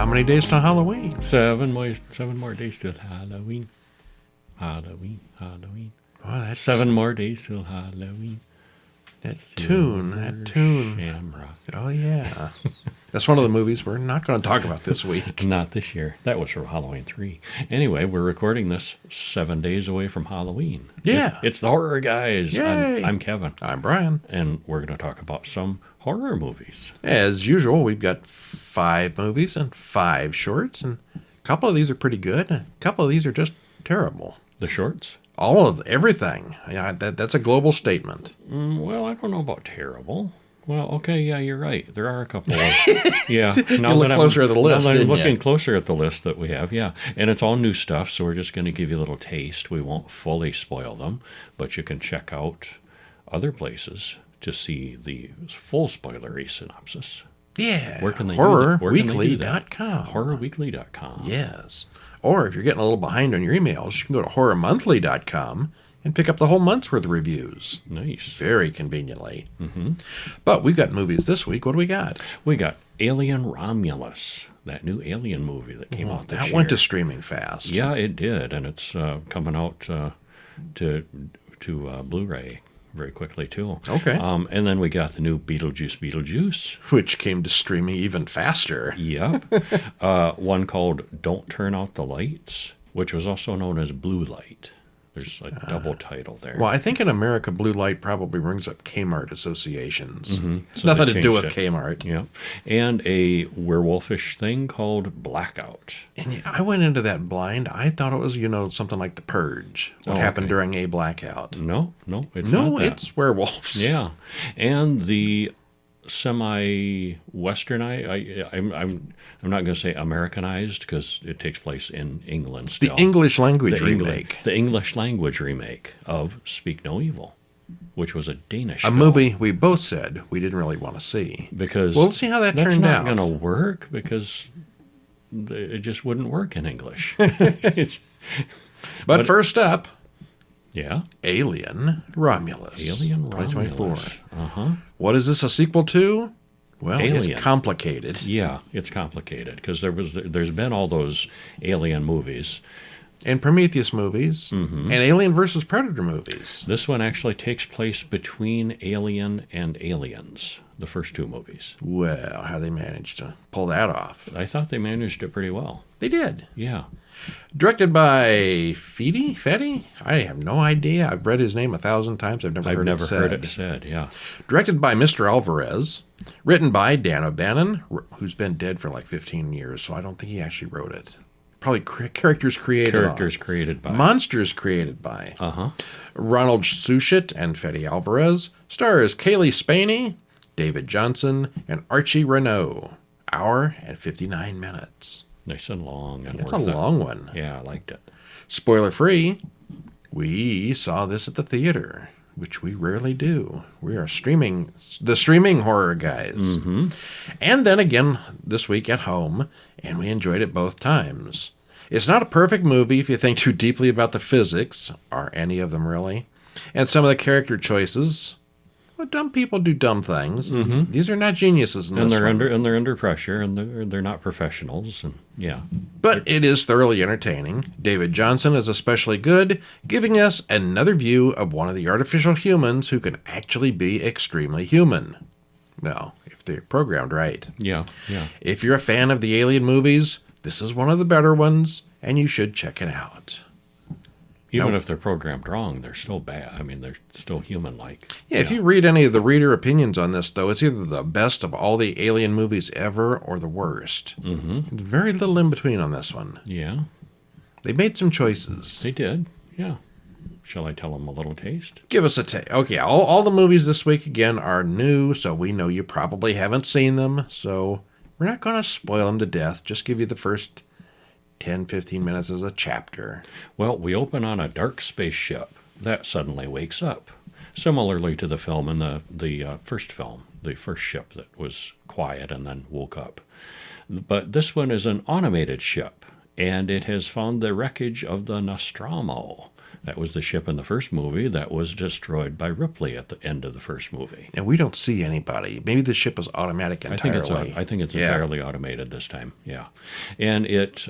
many days till Halloween? 7 more days till Halloween. Halloween. Oh, that's 7 more days till Halloween. that tune. Shamrock. Oh, yeah. That's one of the movies we're not going to talk about this week. Not this year. That was from Halloween 3. Anyway, we're recording this 7 days away from Halloween. Yeah. It's the Horror Guys. Yay. I'm Kevin. I'm Brian. And we're going to talk about some horror movies. As usual, we've got 5 movies and 5 shorts, and a couple of these are pretty good, and a couple of these are just terrible. The shorts? All of everything. Yeah, that's a global statement. Well, I don't know about terrible. Well, okay, yeah, you're right. There are a couple of... Yeah. You look closer at the list, now that I'm didn't you? looking closer at the list that we have, yeah. And it's all new stuff, so we're just going to give you a little taste. We won't fully spoil them, but you can check out other places to see the full spoilery synopsis. Yeah. Where can they do that? HorrorWeekly.com. HorrorWeekly.com. Yes. Or if you're getting a little behind on your emails, you can go to HorrorMonthly.com and pick up the whole month's worth of reviews. Nice. Very conveniently. Mm-hmm. But we've got movies this week. What do we got? We got Alien Romulus, that new Alien movie that came out this year. That went to streaming fast. Yeah, it did, and it's coming out to Blu-ray very quickly too. Okay. And then we got the new Beetlejuice. Which came to streaming even faster. Yep. One called Don't Turn Out the Lights, which was also known as Blue Light. There's a double title there. Well, I think in America, Blue Light probably brings up Kmart associations. Mm-hmm. It's So nothing they to do with changed it. Kmart. Yeah. And a werewolfish thing called Blackout. And I went into that blind. I thought it was, something like The Purge. What happened okay. during a blackout. No, it's No, not that. it's werewolves. Yeah, and the semi-Western, I'm not going to say Americanized because it takes place in England still. The English language remake. The English language remake of Speak No Evil, which was a Danish A film. movie we both said we didn't really want to see. Because We'll see how that that's turned not out. going to work because it just wouldn't work in English. It's- But first up, yeah, Alien Romulus. Alien 2024. Romulus. What is this a sequel to? Well, Alien. it's complicated. Yeah, it's complicated because there's been all those Alien movies. And Prometheus movies. Mm-hmm. And Alien versus Predator movies. This one actually takes place between Alien and Aliens, the first 2 movies. Well, how they managed to pull that off. I thought they managed it pretty well. They did. Yeah. Directed by Fetty? I have no idea. I've read his name 1,000 times. I've never heard it said, yeah. Directed by Mr. Alvarez. Written by Dan O'Bannon, who's been dead for like 15 years, so I don't think he actually wrote it. Probably characters created Created by. Monsters created by. Uh-huh. Ronald Suchet and Fetty Alvarez. Stars Kaylee Spaney, David Johnson, and Archie Renault. Hour and 59 minutes. Nice and long. And It's a worth it. long one. Yeah, I liked it. Spoiler free, we saw this at the theater, which we rarely do. We are the streaming horror guys. Mm-hmm. And then again this week at home, and we enjoyed it both times. It's not a perfect movie if you think too deeply about the physics, or any of them really, and some of the character choices. Well, dumb people do dumb things. Mm-hmm. These are not geniuses in And this they're one. under pressure, and they're not professionals, and yeah. But it is thoroughly entertaining. David Johnson is especially good, giving us another view of one of the artificial humans who can actually be extremely human. Well, if they're programmed right. Yeah. If you're a fan of the Alien movies, this is one of the better ones, and you should check it out. Even Nope. if they're programmed wrong, they're still bad. I mean, they're still human-like. Yeah, if you read any of the reader opinions on this, though, it's either the best of all the Alien movies ever or the worst. Mm-hmm. Very little in between on this one. Yeah, They made some choices. they did. Yeah. Shall I tell them a little taste? Give us a taste. Okay, all the movies this week, again, are new, so we know you probably haven't seen them, so we're not going to spoil them to death. Just give you the first 10, 15 minutes as a chapter. Well, we open on a dark spaceship that suddenly wakes up, similarly to the film in the first film, the first ship that was quiet and then woke up. But this one is an automated ship, and it has found the wreckage of the Nostromo, That was the ship in the first movie that was destroyed by Ripley at the end of the first movie. And we don't see anybody. Maybe the ship was automatic entirely. I think it's entirely automated this time, yeah. And it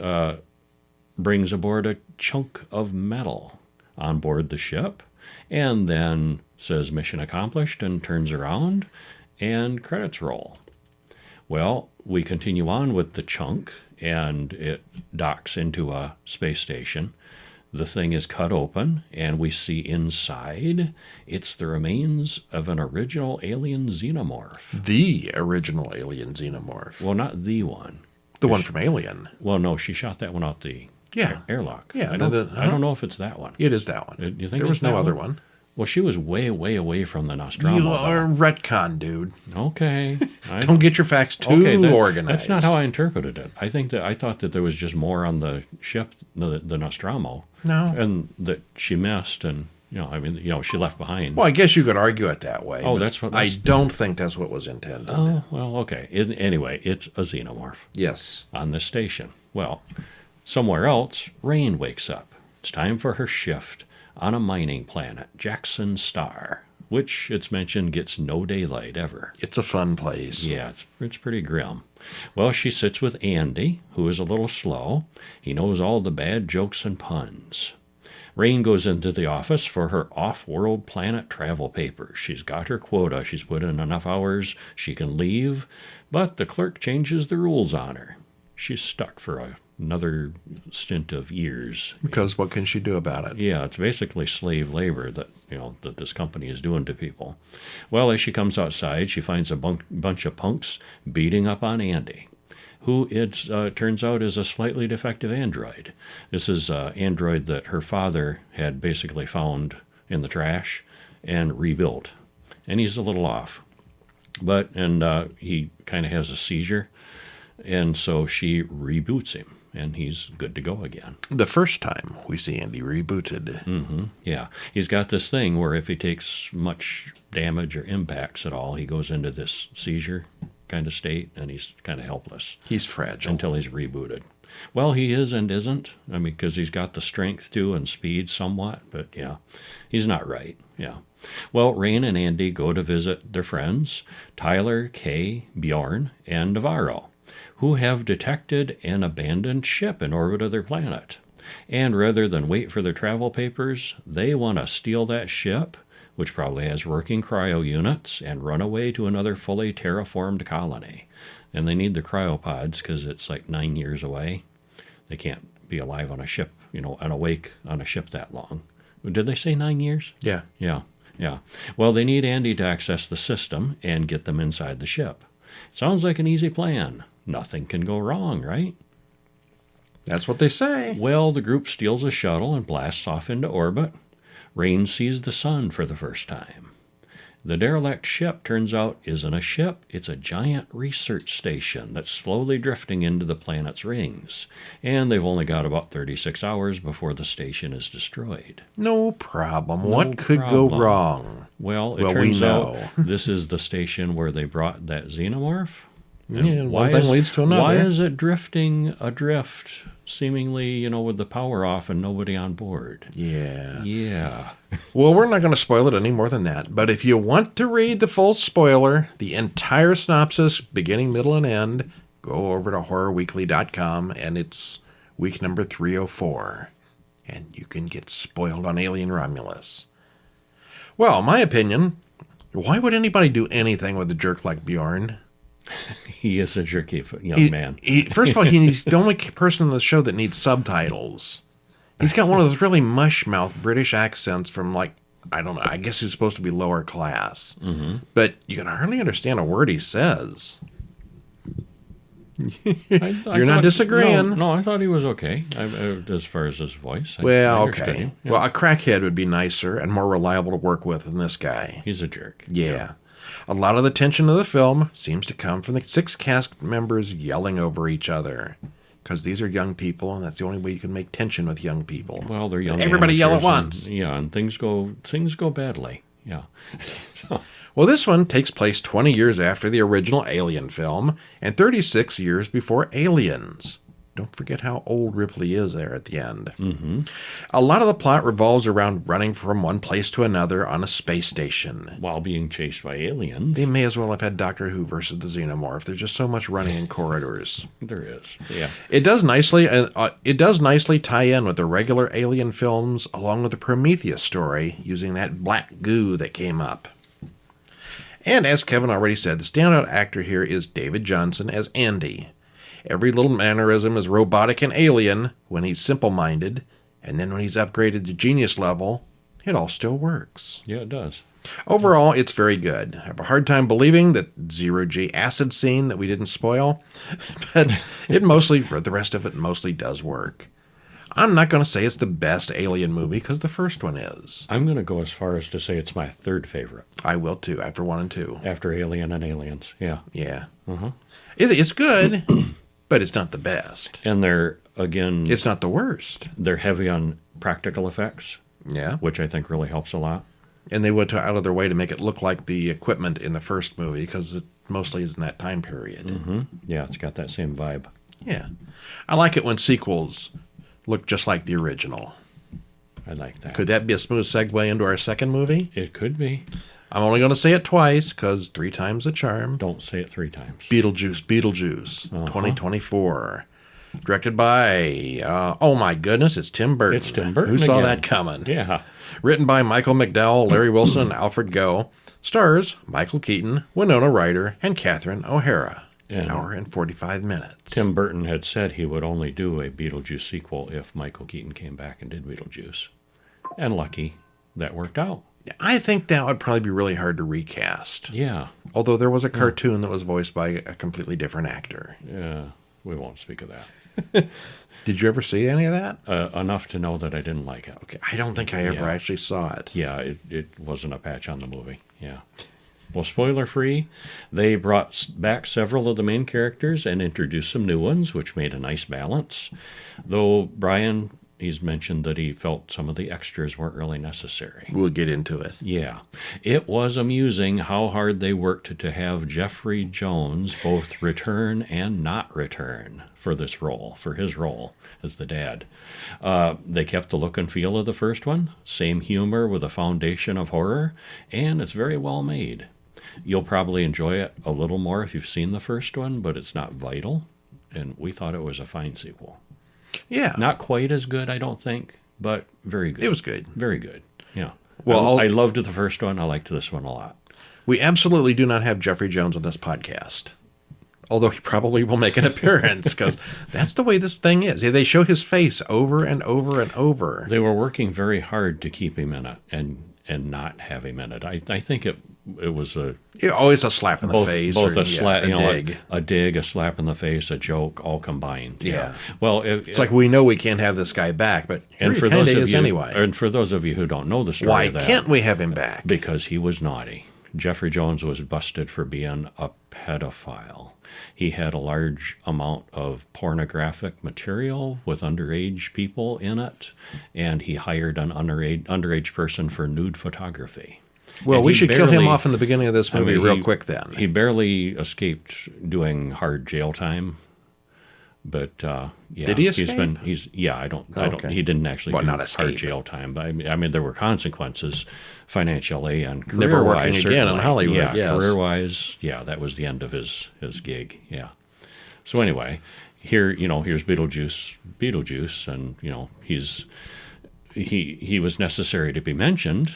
brings aboard a chunk of metal on board the ship and then says mission accomplished and turns around and credits roll. Well, we continue on with the chunk and it docks into a space station. The thing is cut open and we see inside it's the remains of an original alien xenomorph. The original alien xenomorph. Well, not the one. The one from Alien. Well, no, she shot that one out the airlock. Yeah. I don't know if it's that one. It is that one. You think there was no other one? Well, she was way, way away from the Nostromo. You are a retcon, dude. Okay. Don't get your facts too organized. That's not how I interpreted it. I thought that there was just more on the ship, the Nostromo. No. And that she missed and, she left behind. Well, I guess you could argue it that way. Oh, that's what... I don't think that's what was intended. Oh, well, okay. Anyway, it's a xenomorph. Yes. On this station. Well, somewhere else, Rain wakes up. It's time for her shift on a mining planet, Jackson Star, which, it's mentioned, gets no daylight ever. It's a fun place. Yeah, it's pretty grim. Well, she sits with Andy, who is a little slow. He knows all the bad jokes and puns. Rain goes into the office for her off-world planet travel papers. She's got her quota. She's put in enough hours. She can leave, but the clerk changes the rules on her. She's stuck for another stint of years. Because what can she do about it? Yeah, it's basically slave labor that this company is doing to people. Well, as she comes outside, she finds a bunch of punks beating up on Andy, who it turns out is a slightly defective android. This is an android that her father had basically found in the trash and rebuilt. And he's a little off. And he kind of has a seizure. And so she reboots him. And he's good to go again. The first time we see Andy rebooted. Mm-hmm. Yeah. He's got this thing where if he takes much damage or impacts at all, he goes into this seizure kind of state, and he's kind of helpless. He's fragile. Until he's rebooted. Well, he is and isn't. I mean, because he's got the strength, too, and speed somewhat. But, yeah, he's not right. Yeah. Well, Rain and Andy go to visit their friends, Tyler, Kay, Bjorn, and Navarro, who have detected an abandoned ship in orbit of their planet. And rather than wait for their travel papers, they want to steal that ship, which probably has working cryo units, and run away to another fully terraformed colony. And they need the cryopods because it's like 9 years away. They can't be alive on a ship, and awake on a ship that long. Did they say 9 years? Yeah. Yeah. Well, they need Andy to access the system and get them inside the ship. Sounds like an easy plan. Nothing can go wrong, right? That's what they say. Well, the group steals a shuttle and blasts off into orbit. Rain sees the sun for the first time. The derelict ship turns out isn't a ship. It's a giant research station that's slowly drifting into the planet's rings. And they've only got about 36 hours before the station is destroyed. No problem. What could go wrong? Well, it turns out this is the station where they brought that xenomorph. Yeah, one thing leads to another. Why is it drifting adrift, seemingly, with the power off and nobody on board? Yeah. Well, we're not going to spoil it any more than that. But if you want to read the full spoiler, the entire synopsis, beginning, middle, and end, go over to horrorweekly.com, and it's week number 304. And you can get spoiled on Alien Romulus. Well, my opinion, why would anybody do anything with a jerk like Bjorn? He is a jerky young man. First of all, he's the only person on the show that needs subtitles. He's got one of those really mush-mouth British accents from, I don't know, I guess he's supposed to be lower class. Mm-hmm. But you can hardly understand a word he says. You're not disagreeing. No, I thought he was okay, as far as his voice. Okay. Yeah. Well, a crackhead would be nicer and more reliable to work with than this guy. He's a jerk. Yeah. A lot of the tension of the film seems to come from the 6 cast members yelling over each other. Because these are young people, and that's the only way you can make tension with young people. Well, they're young. Everybody yell at once. And things go badly. Yeah. Well, this one takes place 20 years after the original Alien film, and 36 years before Aliens. don't forget how old Ripley is there at the end. Mm-hmm. A lot of the plot revolves around running from one place to another on a space station. While being chased by aliens. They may as well have had Doctor Who versus the Xenomorph. There's just so much running in corridors. There is, yeah. It does nicely tie in with the regular Alien films, along with the Prometheus story, using that black goo that came up. And as Kevin already said, the standout actor here is David Johnson as Andy. Every little mannerism is robotic and alien when he's simple-minded, and then when he's upgraded to genius level, it all still works. Yeah, it does. Overall, it's very good. I have a hard time believing that zero-G acid scene that we didn't spoil, but the rest of it mostly does work. I'm not going to say it's the best Alien movie, because the first one is. I'm going to go as far as to say it's my third favorite. I will too, after 1 and 2. After Alien and Aliens, yeah. Yeah. Uh-huh. It's good, but it's not the best. And they're, again... It's not the worst. They're heavy on practical effects. Yeah. Which I think really helps a lot. And they went out of their way to make it look like the equipment in the first movie, because it mostly is in that time period. Mm-hmm. Yeah, it's got that same vibe. Yeah. I like it when sequels look just like the original. I like that. Could that be a smooth segue into our second movie? It could be. I'm only going to say it twice, because 3 times a charm. Don't say it 3 times. Beetlejuice, 2024. Directed by, oh my goodness, it's Tim Burton. It's Tim Burton Who saw again. that coming? Yeah. Written by Michael McDowell, Larry Wilson, and Alfred Goh. Stars Michael Keaton, Winona Ryder, and Catherine O'Hara. An hour and 45 minutes. Tim Burton had said he would only do a Beetlejuice sequel if Michael Keaton came back and did Beetlejuice. And lucky, that worked out. I think that would probably be really hard to recast. Yeah. Although there was a cartoon that was voiced by a completely different actor. Yeah, we won't speak of that. Did you ever see any of that? Enough to know that I didn't like it. Okay, I don't think I ever actually saw it. Yeah, it wasn't a patch on the movie. Yeah. Well, spoiler-free, they brought back several of the main characters and introduced some new ones, which made a nice balance. Though Brian, he's mentioned that he felt some of the extras weren't really necessary. We'll get into it. Yeah. It was amusing how hard they worked to have Jeffrey Jones both return and not return for this role, for his role as the dad. They kept the look and feel of the first one, same humor with a foundation of horror, and it's very well made. You'll probably enjoy it a little more if you've seen the first one, but it's not vital, and we thought it was a fine sequel. Yeah. Not quite as good, I don't think, but very good. It was good. Very good, yeah. Well, I loved the first one. I liked this one a lot. We absolutely do not have Jeffrey Jones on this podcast. Although he probably will make an appearance, because that's the way this thing is. They show his face over and over and over. They were working very hard to keep him in it and not have him in it. I think it was always a slap in the face. Both or, a slap, a dig. a dig, a slap in the face, a joke, all combined. Yeah. Well, it's like we know we can't have this guy back, but and he for kind those of of is you, anyway. And for those of you who don't know the story Why of that, can't we have him back? Because he was naughty. Jeffrey Jones was busted for being a pedophile. He had a large amount of pornographic material with underage people in it, and he hired an underage person for nude photography. Well, we should kill him off in the beginning of this movie real quick then. He barely escaped doing hard jail time. But yeah, did he escape? I don't. He didn't actually do hard jail time. But I mean, there were consequences financially and career-wise. Never working again in Hollywood. Yeah, yes. career-wise, yeah, that was the end of his gig. Yeah. So anyway, here's Beetlejuice, and he was necessary to be mentioned.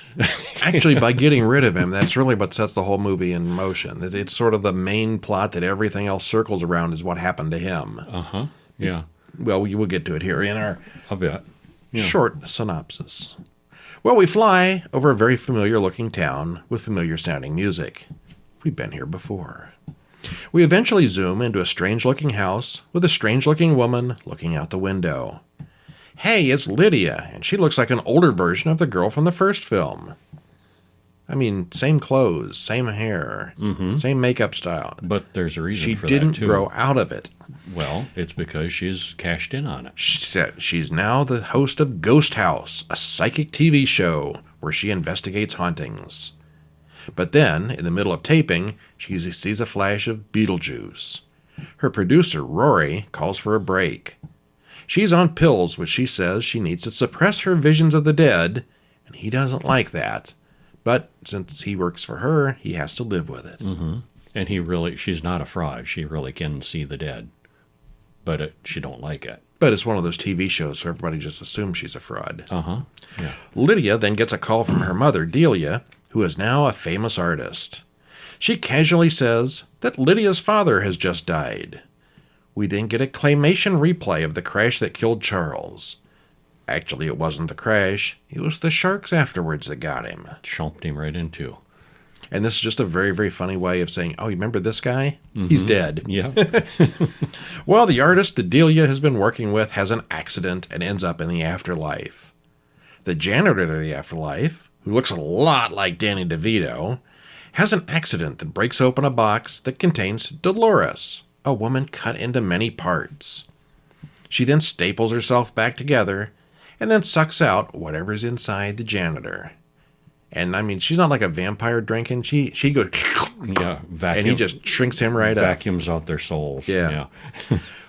Actually, by getting rid of him, that's really what sets the whole movie in motion. It's sort of the main plot that everything else circles around is what happened to him. Uh-huh. Yeah. Well, we will get to it here in our Yeah. short synopsis. Well, we fly over a very familiar-looking town with familiar-sounding music. We've been here before. We eventually zoom into a strange-looking house with a strange-looking woman looking out the window. Hey, it's Lydia, and she looks like an older version of the girl from the first film. I mean, same clothes, same hair, same makeup style. But there's a reason for that, too. She didn't grow out of it. Well, it's because she's cashed in on it. She's now the host of Ghost House, a psychic TV show where she investigates hauntings. But then, in the middle of taping, she sees a flash of Beetlejuice. Her producer, Rory, calls for a break. She's on pills, which she says she needs to suppress her visions of the dead, and he doesn't like that. But since he works for her, he has to live with it. Mm-hmm. And she's not a fraud. She really can see the dead, but she don't like it. But it's one of those TV shows, so everybody just assumes she's a fraud. Uh-huh. Yeah. Lydia then gets a call from her mother, Delia, who is now a famous artist. She casually says that Lydia's father has just died. We then get a claymation replay of the crash that killed Charles. Actually, it wasn't the crash. It was the sharks afterwards that got him. Chomped him right into. And this is just a very, very funny way of saying, oh, you remember this guy? Mm-hmm. He's dead. Yeah. Well, the artist that Delia has been working with has an accident and ends up in the afterlife. The janitor of the afterlife, who looks a lot like Danny DeVito, has an accident that breaks open a box that contains Dolores, a woman cut into many parts. She then staples herself back together and then sucks out whatever's inside the janitor. And, I mean, she's not like a vampire drinking. She goes... Yeah, and he just shrinks him right vacuums out their souls. Yeah.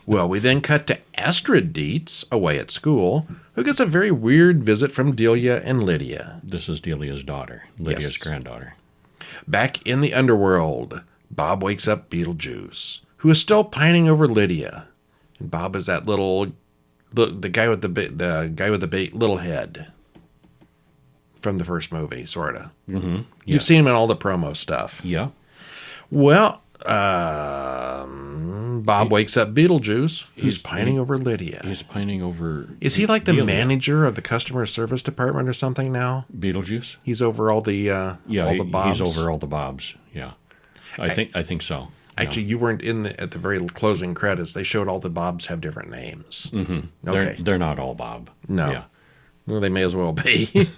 Well, we then cut to Astrid Dietz, away at school, who gets a very weird visit from Delia and Lydia. This is Delia's daughter, Lydia's granddaughter. Back in the underworld, Bob wakes up Beetlejuice, who is still pining over Lydia. And Bob is that the guy with the little head from the first movie, sort of. Mm-hmm. Yeah. You've seen him in all the promo stuff. Yeah. Well, Bob wakes up Beetlejuice, who's pining over Lydia. He's pining over... Is he like the manager of the customer service department or something now? Beetlejuice? He's over all the all the Bobs. He's over all the Bobs. Yeah, I think so. Actually, you weren't at the very closing credits. They showed all the Bobs have different names. Mm-hmm. Okay, they're not all Bob. No, yeah. Well, they may as well be.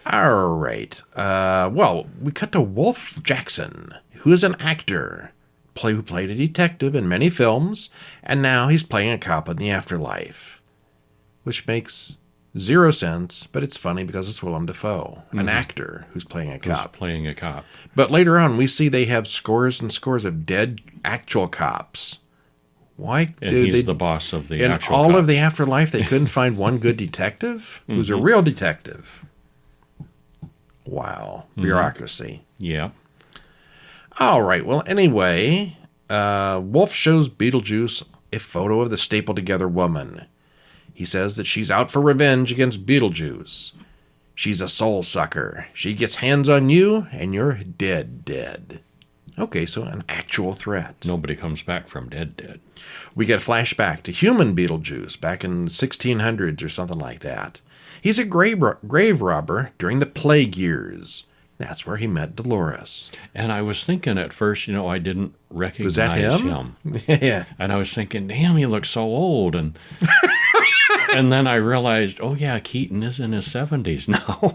All right. Well, we cut to Wolf Jackson, who is an actor, who played a detective in many films, and now he's playing a cop in the afterlife, which makes zero sense, but it's funny because it's Willem Dafoe, an actor who's playing a cop. But later on, we see they have scores and scores of dead actual cops. Why? And he's the boss of the actual all cops. of the afterlife, they couldn't find one good detective who's a real detective. Wow. Bureaucracy. Yeah. All right. Well, anyway, Wolf shows Beetlejuice a photo of the stapled-together woman. He says that she's out for revenge against Beetlejuice. She's a soul sucker. She gets hands on you, and you're dead. Okay, so an actual threat. Nobody comes back from dead. We get a flashback to human Beetlejuice back in the 1600s or something like that. He's a grave robber during the plague years. That's where he met Dolores. And I was thinking at first, I didn't recognize Was that him? Yeah. And I was thinking, damn, he looks so old. And and then I realized, oh, yeah, Keaton is in his 70s now.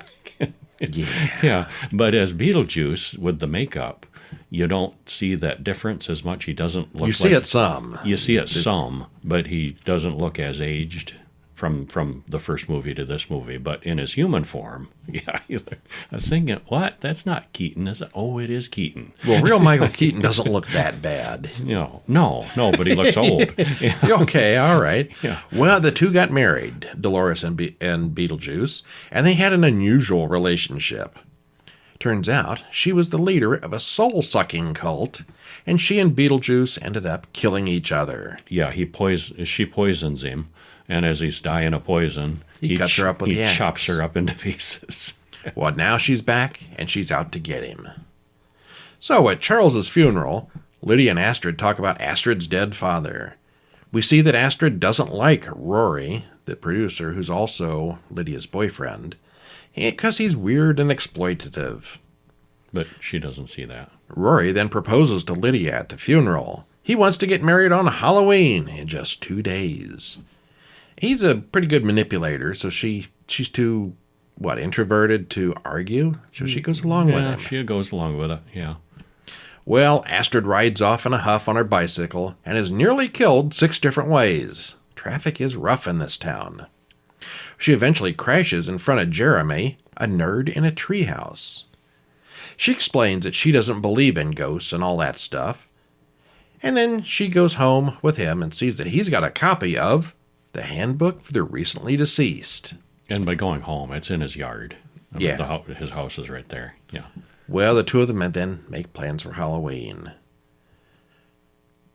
Yeah. But as Beetlejuice with the makeup, you don't see that difference as much. He doesn't look You see it some. You see it some, but he doesn't look as aged from the first movie to this movie. But in his human form, yeah, I was thinking, what? That's not Keaton, is it? Oh, it is Keaton. Well, real Michael Keaton doesn't look that bad. No, but he looks old. Yeah. Okay, all right. Yeah. Well, the two got married, Dolores and Beetlejuice, and they had an unusual relationship. Turns out she was the leader of a soul-sucking cult, and she and Beetlejuice ended up killing each other. Yeah, she poisons him, and as he's dying of poison, he cuts her up with the axe. He chops her up into pieces. Well, now she's back, and she's out to get him. So at Charles's funeral, Lydia and Astrid talk about Astrid's dead father. We see that Astrid doesn't like Rory, the producer, who's also Lydia's boyfriend, because he's weird and exploitative. But she doesn't see that. Rory then proposes to Lydia at the funeral. He wants to get married on Halloween in just 2 days. He's a pretty good manipulator, so she's too, introverted to argue? So she goes along with him. Yeah, she goes along with it, yeah. Well, Astrid rides off in a huff on her bicycle and is nearly killed 6 different ways. Traffic is rough in this town. She eventually crashes in front of Jeremy, a nerd in a treehouse. She explains that she doesn't believe in ghosts and all that stuff. And then she goes home with him and sees that he's got a copy of The Handbook for the Recently Deceased. And by going home, it's in his yard. I mean, Yeah. his house is right there. Yeah. Well, the two of them then make plans for Halloween.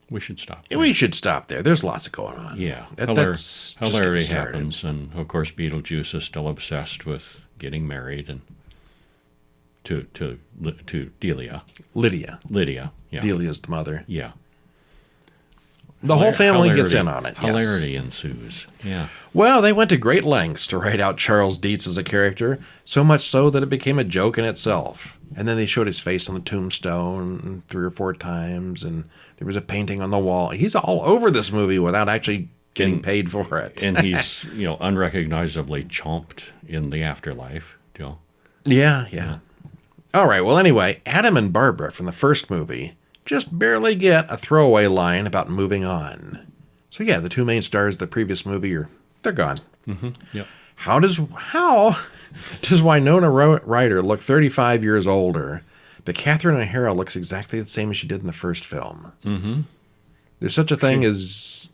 We should stop. We should stop there. There's lots going on. Yeah. That's just Hilarity getting started. happens. And, of course, Beetlejuice is still obsessed with getting married and to Delia. Lydia. Yeah. Delia's the mother. Yeah. The whole family gets Hilarity- in on it. Yes. Hilarity ensues. Yeah. Well, they went to great lengths to write out Charles Dietz as a character, so much so that it became a joke in itself. And then they showed his face on the tombstone 3 or 4 times, and there was a painting on the wall. He's all over this movie without actually getting paid for it. And he's, unrecognizably chomped in the afterlife, Joe. Yeah. All right, well, anyway, Adam and Barbara from the first movie just barely get a throwaway line about moving on. So, yeah, the two main stars of the previous movie they're gone. Mm-hmm. Yep. How does Winona Ryder look 35 years older, but Catherine O'Hara looks exactly the same as she did in the first film? Mm-hmm. There's such a thing as,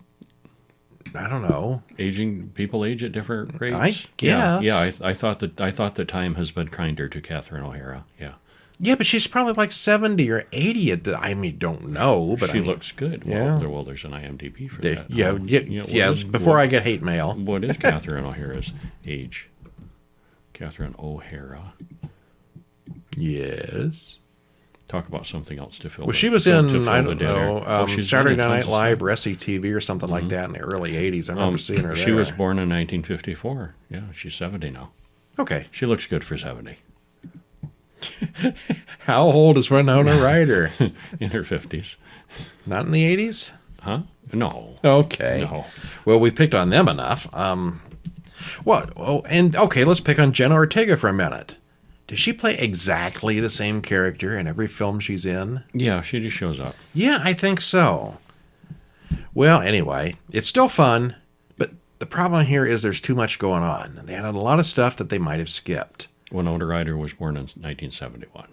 I don't know. People age at different rates. I guess. Yeah. I thought that time has been kinder to Catherine O'Hara. Yeah. Yeah, but she's probably like 70 or 80 don't know. But she looks good. Yeah. Well, there's an IMDb for that. Yeah. Before I get hate mail. What is Catherine O'Hara's age? Catherine O'Hara. Yes. Talk about something else to fill. Well, she was in, fill I the don't dead air. know, She's Saturday been in Night tons of Live stuff. or SCTV or something like that in the early 80s. I remember seeing her there. She was born in 1954. Yeah, she's 70 now. Okay. She looks good for 70. How old is Winona Ryder? In her 50s. Not in the 80s? Huh? No. Okay. No. Well, we picked on them enough. Let's pick on Jenna Ortega for a minute. Does she play exactly the same character in every film she's in? Yeah, she just shows up. Yeah, I think so. Well, anyway, it's still fun, but the problem here is there's too much going on. They had a lot of stuff that they might have skipped. Winona Ryder was born in 1971.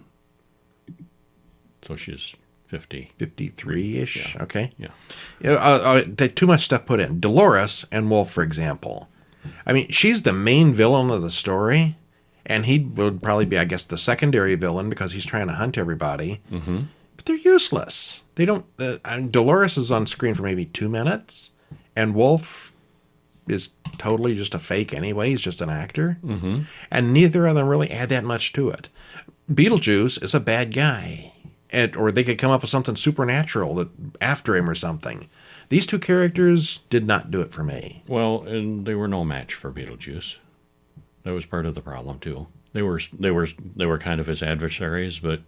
So she's 50. 53-ish, Yeah. Okay. Yeah. Too much stuff put in. Dolores and Wolf, for example. I mean, she's the main villain of the story, and he would probably be, I guess, the secondary villain because he's trying to hunt everybody. Mm-hmm. But they're useless. They don't. Dolores is on screen for maybe 2 minutes, and Wolf is totally just a fake anyway. He's just an actor, and neither of them really add that much to it. Beetlejuice is a bad guy, or they could come up with something supernatural after him or something. These two characters did not do it for me. Well, and they were no match for Beetlejuice. That was part of the problem too. They were kind of his adversaries, but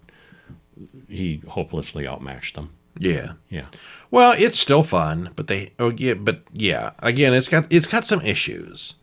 he hopelessly outmatched them. Yeah. Yeah. Well, it's still fun, but again, it's got some issues.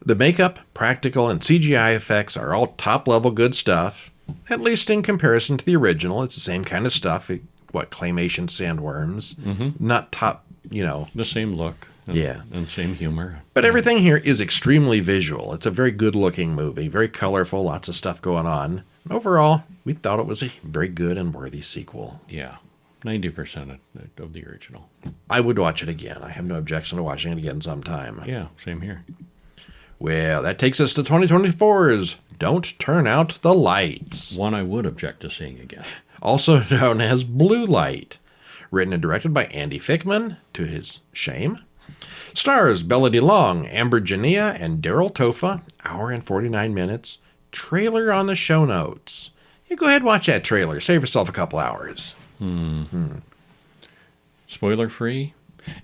The makeup, practical, and CGI effects are all top level good stuff, at least in comparison to the original. It's the same kind of stuff. Claymation sandworms, not top, The same look. And same humor. But everything here is extremely visual. It's a very good looking movie, very colorful, lots of stuff going on. Overall, we thought it was a very good and worthy sequel. Yeah. 90% of the original. I would watch it again. I have no objection to watching it again sometime. Yeah, same here. Well, that takes us to 2024's Don't Turn Out the Lights. One I would object to seeing again. Also known as Blue Light. Written and directed by Andy Fickman, to his shame. Stars Bella DeLong, Amber Jania, and Daryl Tofa. Hour and 49 minutes. Trailer on the show notes. You go ahead and watch that trailer. Save yourself a couple hours. Spoiler free.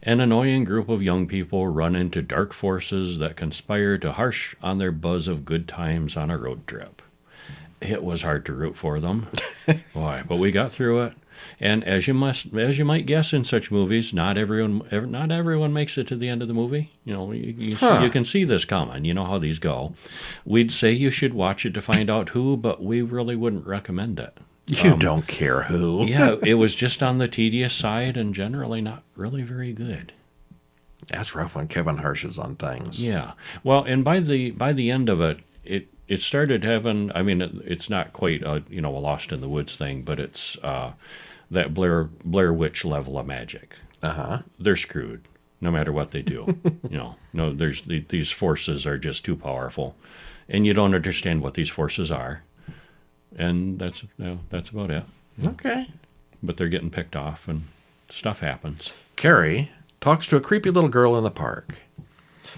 An annoying group of young people run into dark forces that conspire to harsh on their buzz of good times on a road trip. It was hard to root for them. Boy, but we got through it. And as you might guess in such movies, not everyone makes it to the end of the movie. You can see this coming. You know how these go. We'd say you should watch it to find out who, but we really wouldn't recommend it. You don't care who. Yeah, it was just on the tedious side and generally not really very good. That's rough when Kevin Harsh is on things. Yeah. Well, and by the end of it, it started having. I mean, it's not quite a Lost in the Woods thing, but it's that Blair Witch level of magic. Uh-huh. They're screwed. no matter what they do. No, these forces are just too powerful, and you don't understand what these forces are, and that's about it. Okay. But they're getting picked off, and stuff happens. Carrie talks to a creepy little girl in the park.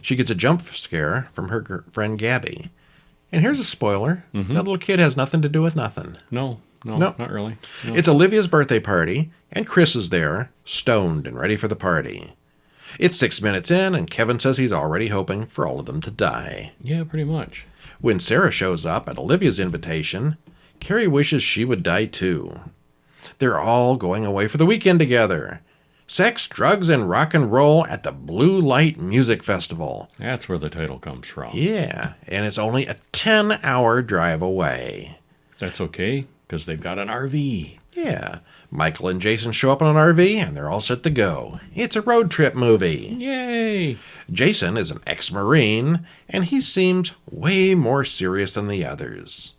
She gets a jump scare from her friend Gabby. And here's a spoiler. Mm-hmm. That little kid has nothing to do with nothing. No, not really. No. It's Olivia's birthday party, and Chris is there, stoned and ready for the party. It's 6 minutes in, and Kevin says he's already hoping for all of them to die. Yeah, pretty much. When Sarah shows up at Olivia's invitation, Carrie wishes she would die too. They're all going away for the weekend together. Sex, drugs, and rock and roll at the Blue Light Music Festival. That's where the title comes from. Yeah, and it's only a 10-hour drive away. That's okay, because they've got an RV. Yeah, Michael and Jason show up in an RV, and they're all set to go. It's a road trip movie. Yay! Jason is an ex-Marine, and he seems way more serious than the others.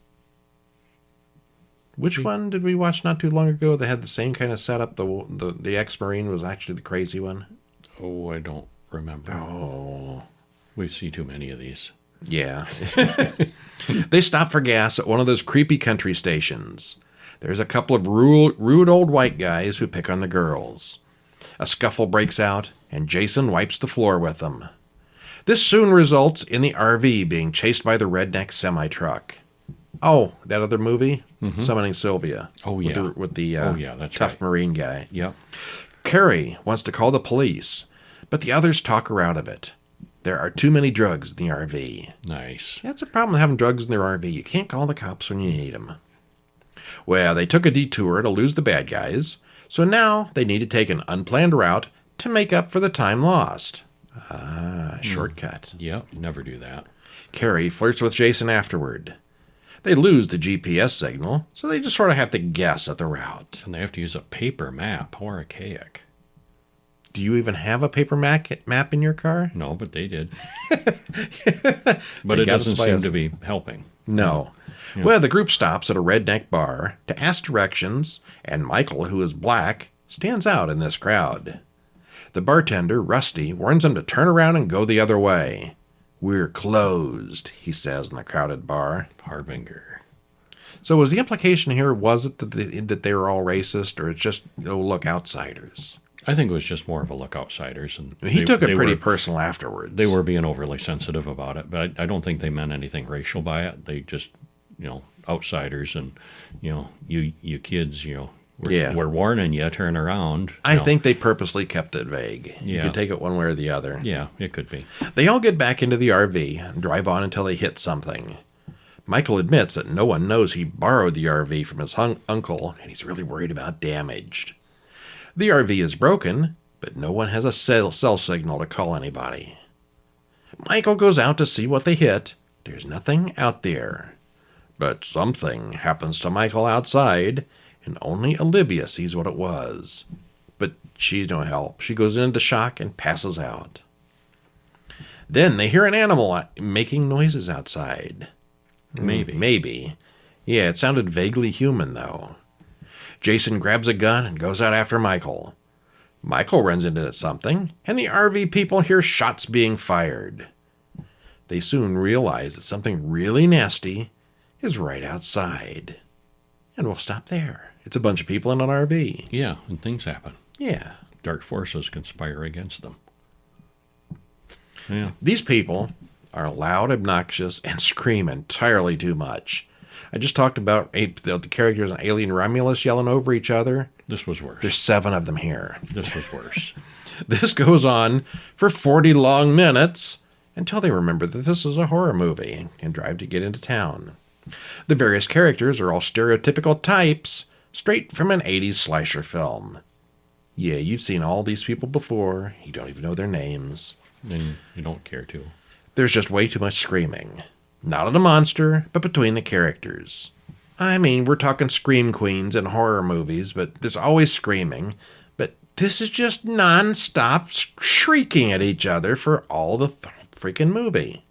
Which one did we watch not too long ago that had the same kind of setup? The ex-Marine was actually the crazy one? Oh, I don't remember. Oh. We see too many of these. Yeah. They stop for gas at one of those creepy country stations. There's a couple of rude old white guys who pick on the girls. A scuffle breaks out, and Jason wipes the floor with them. This soon results in the RV being chased by the redneck semi-truck. Oh, that other movie? Mm-hmm. Summoning Sylvia. Oh, yeah. With the that's tough right. Marine guy. Yep. Carrie wants to call the police, but the others talk her out of it. There are too many drugs in the RV. Nice. That's a problem with having drugs in their RV. You can't call the cops when you need them. Well, they took a detour to lose the bad guys, so now they need to take an unplanned route to make up for the time lost. Shortcut. Yep, never do that. Carrie flirts with Jason afterward. They lose the GPS signal, so they just sort of have to guess at the route. And they have to use a paper map. How archaic. Do you even have a paper map in your car? No, but they did. But it doesn't seem to be helping. No. Yeah. Well, the group stops at a redneck bar to ask directions, and Michael, who is black, stands out in this crowd. The bartender, Rusty, warns them to turn around and go the other way. "We're closed," he says in the crowded bar. Harbinger. So was the implication here, was it that they were all racist, or it's just, oh, look, outsiders? I think it was just more of a look outsiders. And he took it pretty personal afterwards. They were being overly sensitive about it, but I don't think they meant anything racial by it. They just, outsiders and, you kids, we're warning you, turn around. I think they purposely kept it vague. Yeah. You could take it one way or the other. Yeah, it could be. They all get back into the RV and drive on until they hit something. Michael admits that no one knows he borrowed the RV from his uncle, and he's really worried about damage. The RV is broken, but no one has a cell signal to call anybody. Michael goes out to see what they hit. There's nothing out there. But something happens to Michael outside, and only Olivia sees what it was. But she's no help. She goes into shock and passes out. Then they hear an animal making noises outside. Maybe. Yeah, it sounded vaguely human, though. Jason grabs a gun and goes out after Michael. Michael runs into something, and the RV people hear shots being fired. They soon realize that something really nasty is right outside. And we'll stop there. It's a bunch of people in an RV. Yeah, and things happen. Yeah. Dark forces conspire against them. Yeah. These people are loud, obnoxious, and scream entirely too much. I just talked about the characters in Alien Romulus yelling over each other. This was worse. There's 7 of them here. This was worse. This goes on for 40 long minutes until they remember that this is a horror movie and drive to get into town. The various characters are all stereotypical types straight from an 80s slasher film. Yeah, you've seen all these people before. You don't even know their names. And you don't care to. There's just way too much screaming. Not at a monster, but between the characters. I mean, we're talking scream queens in horror movies, but there's always screaming. But this is just non-stop shrieking at each other for all the freaking movie.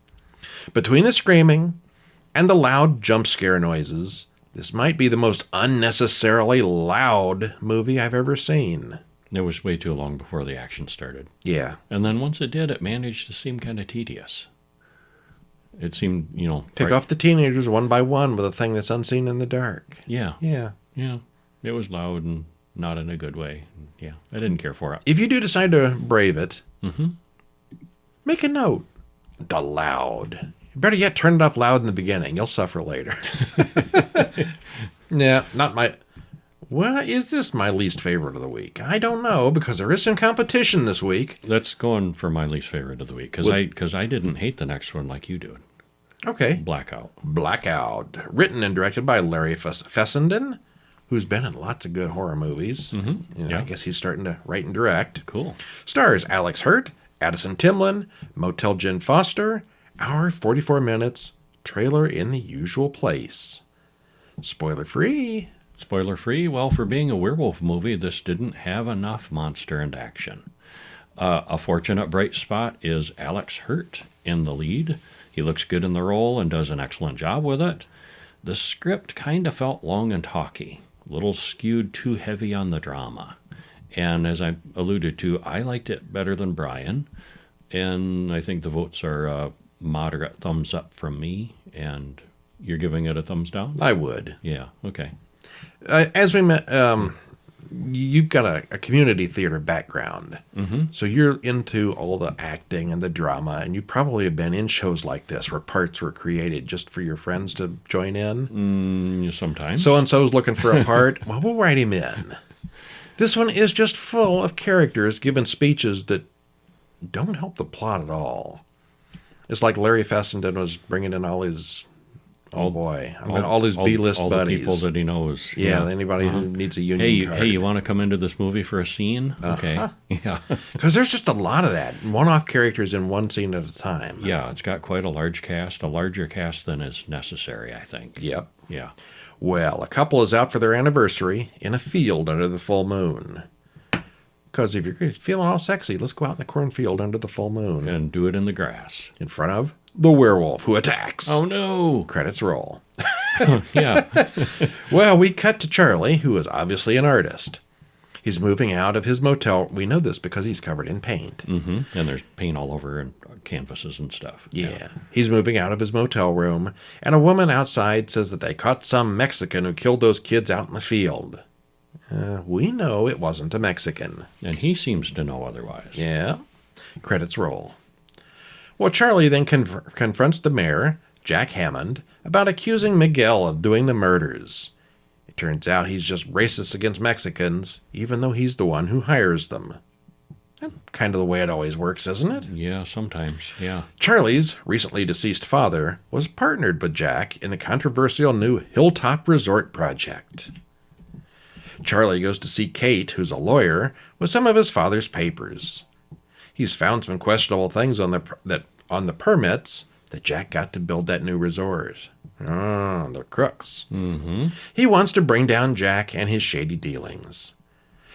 Between the screaming and the loud jump scare noises, this might be the most unnecessarily loud movie I've ever seen. It was way too long before the action started. Yeah. And then once it did, it managed to seem kind of tedious. It seemed, Pick off the teenagers one by one with a thing that's unseen in the dark. Yeah. Yeah. Yeah. It was loud and not in a good way. Yeah. I didn't care for it. If you do decide to brave it, make a note. The loud. Better yet, turn it up loud in the beginning. You'll suffer later. Yeah, not my... Well, is this my least favorite of the week? I don't know, because there is some competition this week. Let's go on for my least favorite of the week, because I didn't hate the next one like you did. Okay. Blackout. Written and directed by Larry Fessenden, who's been in lots of good horror movies. Yeah. I guess he's starting to write and direct. Cool. Stars Alex Hurt, Addison Timlin, Motel Jen Foster, hour 44 minutes, trailer in the usual place. Spoiler free. Well, for being a werewolf movie, this didn't have enough monster and action. A fortunate bright spot is Alex Hurt in the lead. He looks good in the role and does an excellent job with it. The script kind of felt long and talky, a little skewed too heavy on the drama. And as I alluded to, I liked it better than Brian. And I think the votes are a moderate thumbs up from me. And you're giving it a thumbs down? I would. Yeah, okay. As we met, you've got a community theater background. So you're into all the acting and the drama, and you probably have been in shows like this where parts were created just for your friends to join in. Sometimes. So-and-so's looking for a part. Well, we'll write him in. This one is just full of characters giving speeches that don't help the plot at all. It's like Larry Fessenden was bringing in all his... all his B-list all buddies. The people that he knows. Yeah, anybody who needs a union card. Hey, you want to come into this movie for a scene? Okay. Yeah. Because there's just a lot of that. One-off characters in one scene at a time. Yeah, it's got quite a large cast, a larger cast than is necessary, I think. Yep. Yeah. Well, a couple is out for their anniversary in a field under the full moon. Because if you're feeling all sexy, let's go out in the cornfield under the full moon. And do it in the grass. In front of the werewolf who attacks. Oh, no. Credits roll. Yeah. Well, we cut to Charlie, who is obviously an artist. He's moving out of his motel. We know this because he's covered in paint. And there's paint all over and canvases and stuff. Yeah. He's moving out of his motel room, and a woman outside says that they caught some Mexican who killed those kids out in the field. We know it wasn't a Mexican. And he seems to know otherwise. Yeah. Credits roll. Well, Charlie then confronts the mayor, Jack Hammond, about accusing Miguel of doing the murders. It turns out he's just racist against Mexicans, even though he's the one who hires them. That's kind of the way it always works, isn't it? Yeah, sometimes, yeah. Charlie's recently deceased father was partnered with Jack in the controversial new Hilltop Resort project. Charlie goes to see Kate, who's a lawyer, with some of his father's papers. He's found some questionable things on the permits that Jack got to build that new resort. They're crooks. He wants to bring down Jack and his shady dealings.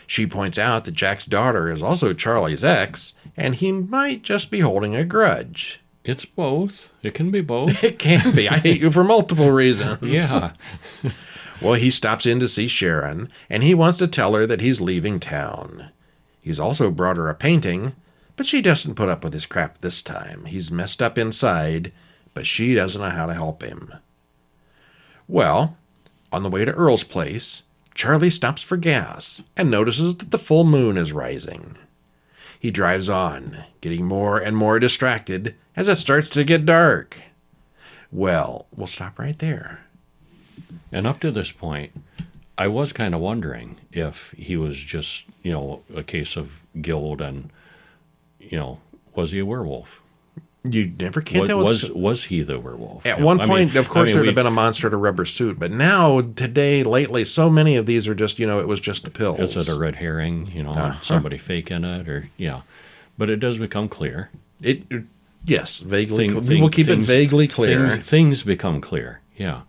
She points out that Jack's daughter is also Charlie's ex, and he might just be holding a grudge. It's both. It can be both. It can be. I hate you for multiple reasons. Yeah. Well, he stops in to see Sharon, and he wants to tell her that he's leaving town. He's also brought her a painting, but she doesn't put up with his crap this time. He's messed up inside, but she doesn't know how to help him. Well, on the way to Earl's place, Charlie stops for gas and notices that the full moon is rising. He drives on, getting more and more distracted as it starts to get dark. Well, we'll stop right there. And up to this point, I was kind of wondering if he was just, a case of guilt and, was he a werewolf? You never can tell. Was he the werewolf? At one point, of course, there'd have been a monster in a rubber suit. But now, today, lately, so many of these are just, it was just the pills. Is it a red herring, somebody faking it? Or But it does become clear. Yes, vaguely. We'll keep it vaguely clear. Things become clear, yeah.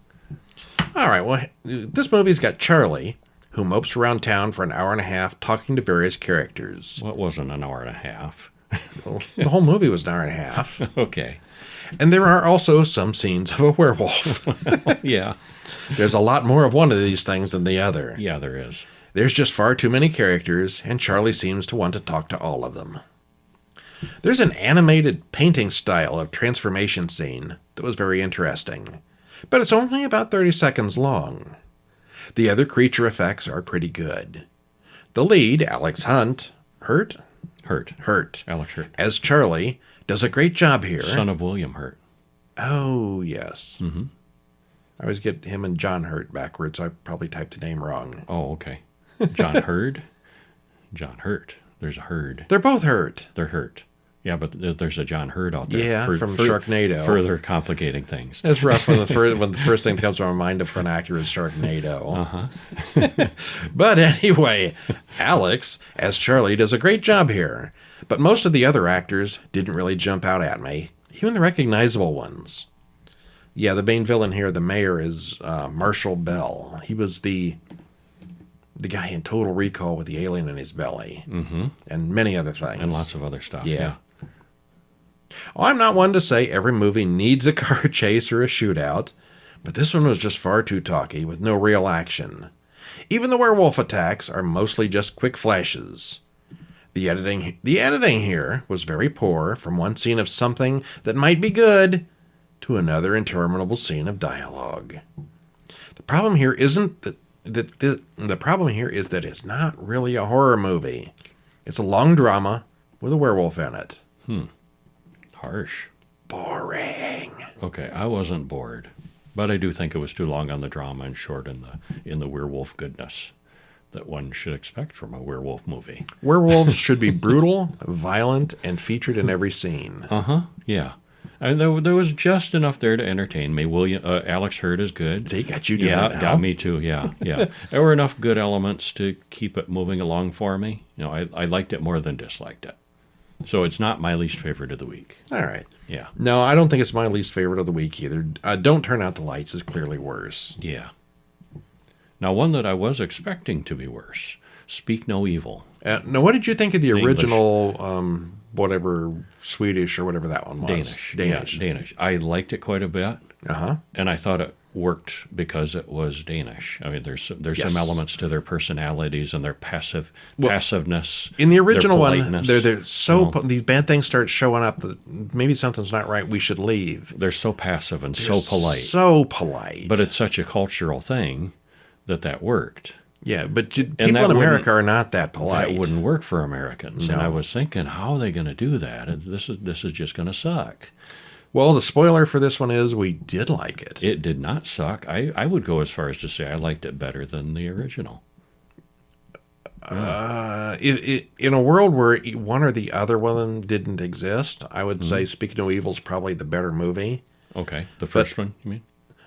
All right, well, this movie's got Charlie, who mopes around town for an hour and a half talking to various characters. Well, it wasn't an hour and a half. The whole movie was an hour and a half. Okay. And there are also some scenes of a werewolf. Yeah. There's a lot more of one of these things than the other. Yeah, there is. There's just far too many characters, and Charlie seems to want to talk to all of them. There's an animated painting style of transformation scene that was very interesting, but it's only about 30 seconds long. The other creature effects are pretty good. The lead, Alex Hurt, Alex Hurt. as Charlie, does a great job here. Son of William Hurt. Oh, yes. Mm-hmm. I always get him and John Hurt backwards. I probably typed the name wrong. Oh, okay. John Hurd? John Hurt. There's a Hurd. They're both Hurt. They're Hurt. Yeah, but there's a John Hurd out there. Yeah, from Sharknado. Further complicating things. It's rough when the first thing that comes to my mind for an actor is Sharknado. Uh-huh. But anyway, Alex, as Charlie, does a great job here. But most of the other actors didn't really jump out at me, even the recognizable ones. Yeah, the main villain here, the mayor, is Marshall Bell. He was the guy in Total Recall with the alien in his belly. Mm-hmm. And many other things. And lots of other stuff. Yeah. Oh, I'm not one to say every movie needs a car chase or a shootout, but this one was just far too talky with no real action. Even the werewolf attacks are mostly just quick flashes. The editing here was very poor, from one scene of something that might be good to another interminable scene of dialogue. The problem here isn't the problem here is that it's not really a horror movie. It's a long drama with a werewolf in it. Harsh. Boring. Okay, I wasn't bored, but I do think it was too long on the drama and short in the werewolf goodness that one should expect from a werewolf movie. Werewolves should be brutal, violent, and featured in every scene. Uh-huh, yeah. And there was just enough there to entertain me. Alex Hurd is good. See, got you doing yeah, it now. Got me too, yeah. There were enough good elements to keep it moving along for me. I liked it more than disliked it. So it's not my least favorite of the week. All right. Yeah. No, I don't think it's my least favorite of the week either. Don't Turn Out the Lights is clearly worse. Yeah. Now, one that I was expecting to be worse, Speak No Evil. Now, what did you think of the English. original, whatever, Swedish or whatever that one was? Danish. Yeah, Danish. I liked it quite a bit. Uh-huh. And I thought it worked because it was Danish. I mean, there's Yes. some elements to their personalities and their passiveness. In the original their one, politeness. they're so You know, these bad things start showing up that maybe something's not right. We should leave. they're so passive and They're so polite. So polite. But it's such a cultural thing that worked. Yeah, but people that in America wouldn't- are not that polite. That wouldn't work for Americans. And No. I was thinking, how are they going to do that? This is just going to suck. Well, the spoiler for this one is we did like it. It did not suck. I would go as far as to say I liked it better than the original. In a world where one or the other one didn't exist, I would say Speak No Evil is probably the better movie. Okay, the first one, you mean?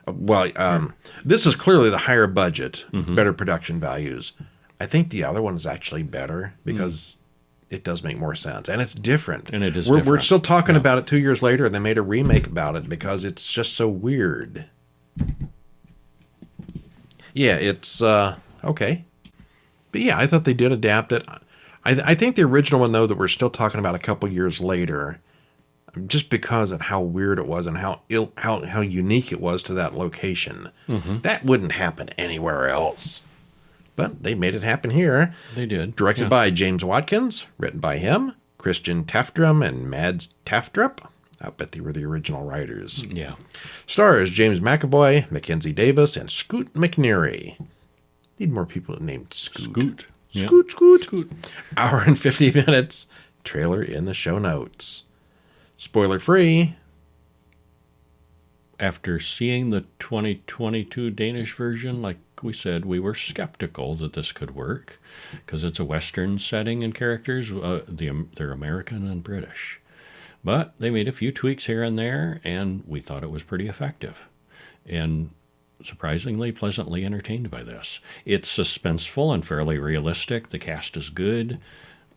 Well, this is clearly the higher budget, better production values. I think the other one is actually better because it does make more sense, and it's different. And it is We're different. still talking about it 2 years later, and they made a remake about it because it's just so weird. Yeah, it's okay. But yeah, I thought they did adapt it. I think the original one, though, that we're still talking about a couple years later, just because of how weird it was and how unique it was to that location, that wouldn't happen anywhere else. But they made it happen here. They did. Directed by James Watkins, written by him, Christian Taftram and Mads Taftrup. I bet they were the original writers. Yeah. Stars James McAvoy, Mackenzie Davis, and Scoot McNairy. Need more people named Scoot. Scoot. Yeah. Scoot. Hour and 50 minutes. Trailer in the show notes. Spoiler free. After seeing the 2022 Danish version, like we said, we were skeptical that this could work because it's a Western setting and characters. They're American and British. But they made a few tweaks here and there, and we thought it was pretty effective. And surprisingly, pleasantly entertained by this. It's suspenseful and fairly realistic. The cast is good.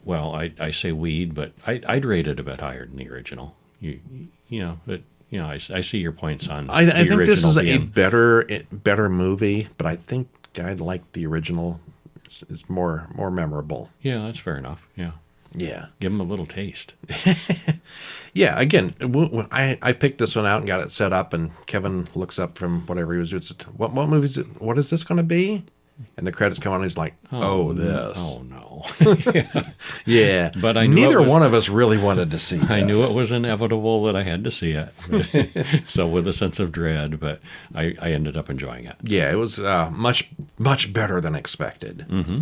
Well, I say weed, but I'd rate it a bit higher than the original. I see your points on. I think this is being a better movie, but I think I'd like the original. It's more memorable. Yeah, that's fair enough. Yeah. Yeah. Give them a little taste. Yeah, again, I picked this one out and got it set up, and Kevin looks up from whatever he was doing. What movie is it? What is this going to be? And the credits come on, and he's like, this. Oh, no. Yeah. But I knew neither it was, one of us really wanted to see this. I knew it was inevitable that I had to see it. So with a sense of dread, but I ended up enjoying it. Yeah, it was much, much better than expected. Mm-hmm.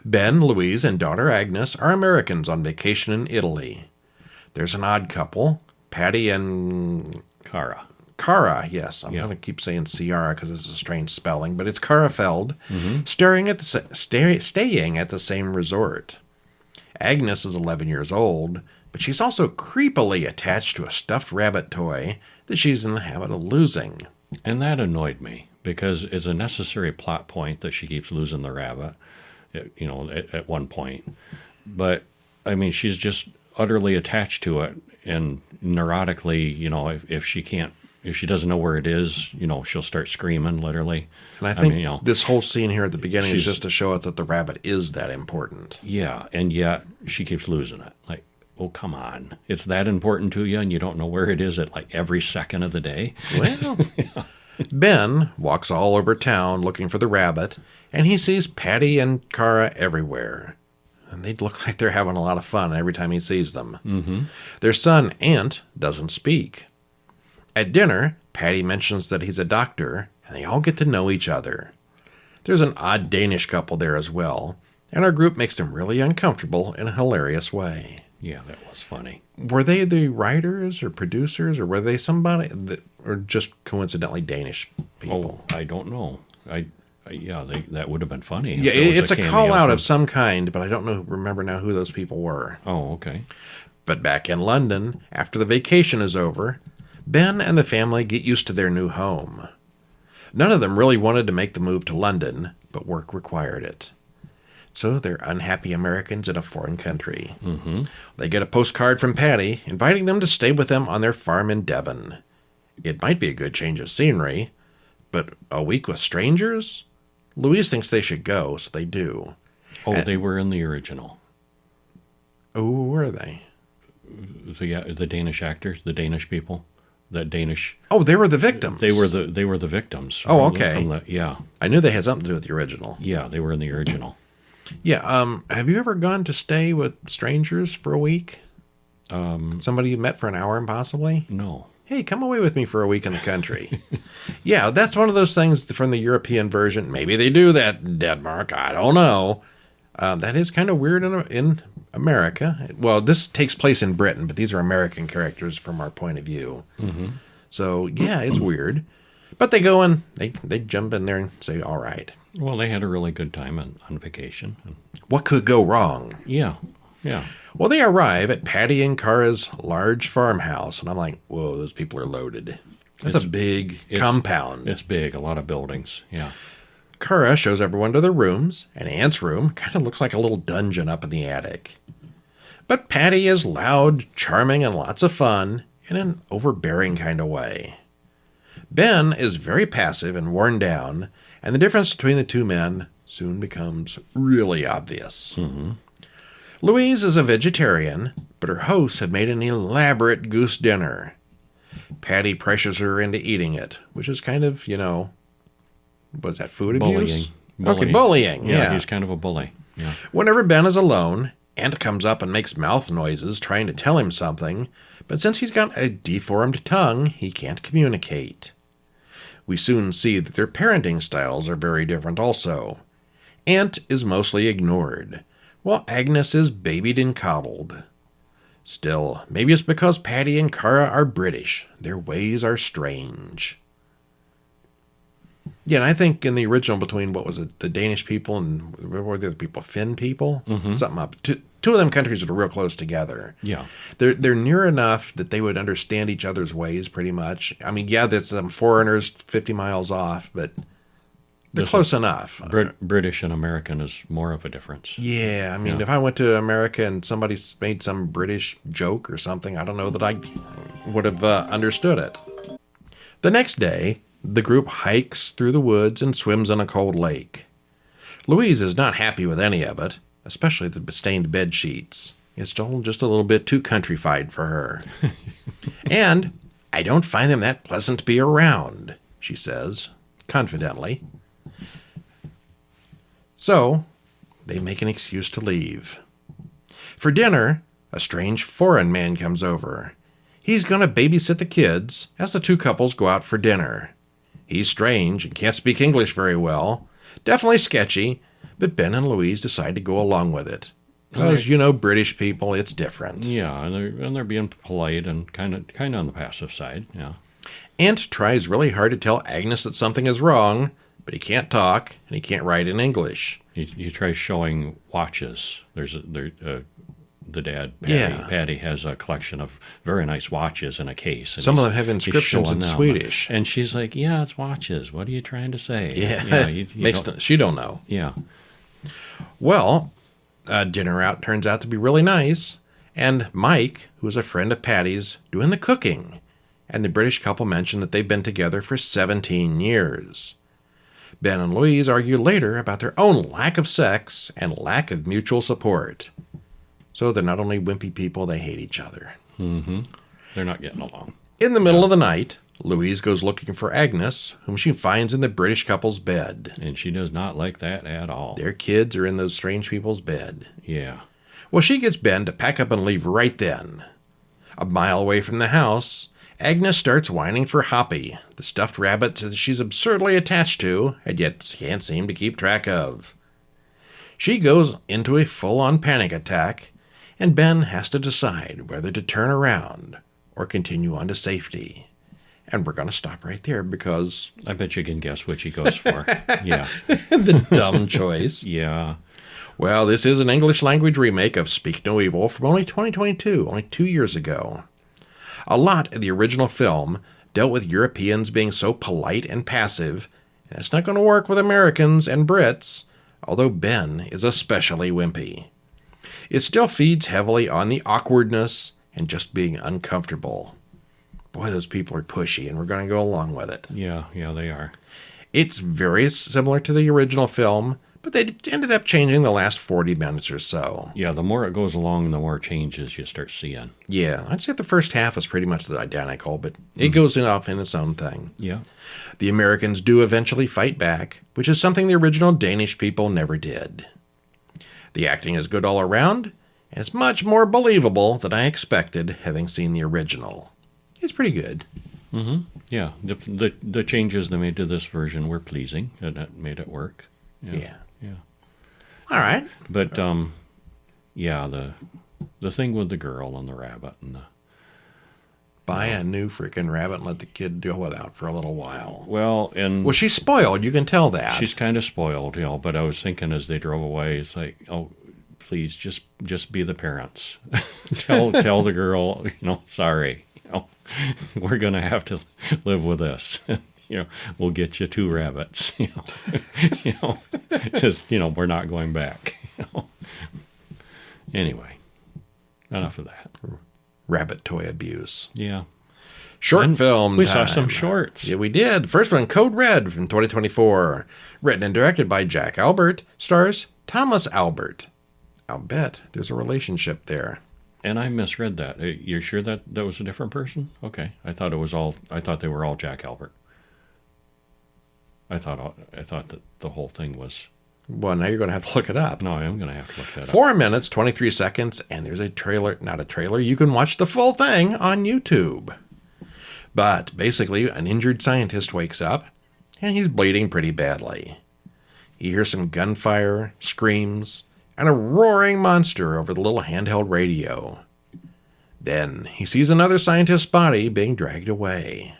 Ben, Louise, and daughter Agnes are Americans on vacation in Italy. There's an odd couple, Patty and Cara, yes. I'm going to keep saying Ciara because it's a strange spelling, but it's Cara Feld, staying at the same resort. Agnes is 11 years old, but she's also creepily attached to a stuffed rabbit toy that she's in the habit of losing. And that annoyed me because it's a necessary plot point that she keeps losing the rabbit, at one point. But, I mean, she's just utterly attached to it, and neurotically, if she doesn't know where it is, she'll start screaming, literally. And I think this whole scene here at the beginning is just to show us that the rabbit is that important. Yeah, and yet she keeps losing it. Like, oh, come on. It's that important to you, and you don't know where it is at, like, every second of the day? Well, Ben walks all over town looking for the rabbit, and he sees Patty and Cara everywhere. And they look like they're having a lot of fun every time he sees them. Mm-hmm. Their son, Ant, doesn't speak. At dinner, Patty mentions that he's a doctor, and they all get to know each other. There's an odd Danish couple there as well, and our group makes them really uncomfortable in a hilarious way. Yeah, that was funny. Were they the writers or producers, or were they somebody or just coincidentally Danish people? Oh, I don't know. That would have been funny. Yeah, it's a call out of some kind, but I don't remember now who those people were. Oh, okay. But back in London, after the vacation is over, Ben and the family get used to their new home. None of them really wanted to make the move to London, but work required it. So they're unhappy Americans in a foreign country. Mm-hmm. They get a postcard from Patty inviting them to stay with them on their farm in Devon. It might be a good change of scenery, but a week with strangers? Louise thinks they should go, so they do. Oh, they were in the original. Oh, who were they? The Danish actors, the Danish people. That Danish. Oh, they were the victims. They were the victims. Oh, okay. Yeah. I knew they had something to do with the original. Yeah, they were in the original. Yeah. Have you ever gone to stay with strangers for a week? Somebody you met for an hour, possibly? No. Hey, come away with me for a week in the country. Yeah, that's one of those things from the European version. Maybe they do that in Denmark. I don't know. That is kind of weird in America. Well, this takes place in Britain, but these are American characters from our point of view. Mm-hmm. So, yeah, it's weird. But they go and they jump in there and say, all right. Well, they had a really good time on vacation. What could go wrong? Yeah. Well, they arrive at Patty and Cara's large farmhouse, and I'm like, whoa, those people are loaded. That's a big compound. It's big, a lot of buildings, yeah. Cara shows everyone to their rooms, and Ant's room kind of looks like a little dungeon up in the attic. But Patty is loud, charming, and lots of fun in an overbearing kind of way. Ben is very passive and worn down, and the difference between the two men soon becomes really obvious. Mm-hmm. Louise is a vegetarian, but her hosts have made an elaborate goose dinner. Patty pressures her into eating it, which is kind of, what's that, food abuse? Bullying. Okay, bullying, yeah. He's kind of a bully. Yeah. Whenever Ben is alone, Ant comes up and makes mouth noises trying to tell him something, but since he's got a deformed tongue, he can't communicate. We soon see that their parenting styles are very different also. Ant is mostly ignored, while Agnes is babied and coddled. Still, maybe it's because Patty and Cara are British. Their ways are strange. Yeah, and I think in the original between, what was it, the Danish people and what were the other people, Finn people? Mm-hmm. Something up. Two of them countries that are real close together. Yeah. They're near enough that they would understand each other's ways pretty much. I mean, yeah, there's some foreigners 50 miles off, but they're close enough. British and American is more of a difference. Yeah, I mean, if I went to America and somebody made some British joke or something, I don't know that I would have understood it. The next day, the group hikes through the woods and swims in a cold lake. Louise is not happy with any of it, especially the stained bed sheets. It's still just a little bit too countrified for her. And I don't find them that pleasant to be around, she says, confidently. So they make an excuse to leave. For dinner, a strange foreign man comes over. He's going to babysit the kids as the two couples go out for dinner. He's strange and can't speak English very well. Definitely sketchy, but Ben and Louise decide to go along with it. Because, British people, it's different. Yeah, and they're being polite and kind of on the passive side, yeah. Ant tries really hard to tell Agnes that something is wrong, but he can't talk, and he can't write in English. He tries showing watches. The dad, Patty, has a collection of very nice watches in a case. And some of them have inscriptions in Swedish. And she's like, yeah, it's watches. What are you trying to say? Yeah, she don't know. Yeah. Well, dinner out turns out to be really nice, and Mike, who is a friend of Patty's, doing the cooking. And the British couple mention that they've been together for 17 years. Ben and Louise argue later about their own lack of sex and lack of mutual support. So they're not only wimpy people, they hate each other. Mm-hmm. They're not getting along. In the middle of the night, Louise goes looking for Agnes, whom she finds in the British couple's bed. And she does not like that at all. Their kids are in those strange people's bed. Yeah. Well, she gets Ben to pack up and leave right then. A mile away from the house, Agnes starts whining for Hoppy, the stuffed rabbit that she's absurdly attached to, and yet can't seem to keep track of. She goes into a full-on panic attack, and Ben has to decide whether to turn around or continue on to safety. And we're going to stop right there because... I bet you can guess which he goes for. Yeah. The dumb choice. Yeah. Well, this is an English-language remake of Speak No Evil from only 2022, only 2 years ago. A lot of the original film dealt with Europeans being so polite and passive, and it's not going to work with Americans and Brits, although Ben is especially wimpy. It still feeds heavily on the awkwardness and just being uncomfortable. Boy, those people are pushy, and we're going to go along with it. Yeah, they are. It's very similar to the original film, but they ended up changing the last 40 minutes or so. Yeah, the more it goes along, the more changes you start seeing. Yeah, I'd say the first half is pretty much identical, but it goes off in its own thing. Yeah. The Americans do eventually fight back, which is something the original Danish people never did. The acting is good all around, and it's much more believable than I expected, having seen the original. It's pretty good. Mm-hmm. Yeah, the changes they made to this version were pleasing, and that made it work. Yeah. All right. But, the thing with the girl and the rabbit and buy a new freaking rabbit and let the kid deal without for a little while. Well, she's spoiled. You can tell that. She's kind of spoiled, but I was thinking as they drove away, it's like, oh, please just be the parents. tell the girl, sorry, we're going to have to live with this. We'll get you 2 rabbits, just, we're not going back, Anyway, enough of that. Rabbit toy abuse. Yeah. Short film We time. saw some shorts. Yeah, we did. First one, Code Red from 2024. Written and directed by Jack Albert. Stars Thomas Albert. I'll bet there's a relationship there. And I misread that. You're sure that was a different person? Okay. I thought they were all Jack Albert. I thought that the whole thing was... Well, now you're going to have to look it up. No, I am going to have to look that up. 4 minutes, 23 seconds, and there's a trailer. Not a trailer. You can watch the full thing on YouTube. But basically, an injured scientist wakes up, and he's bleeding pretty badly. He hears some gunfire, screams, and a roaring monster over the little handheld radio. Then he sees another scientist's body being dragged away.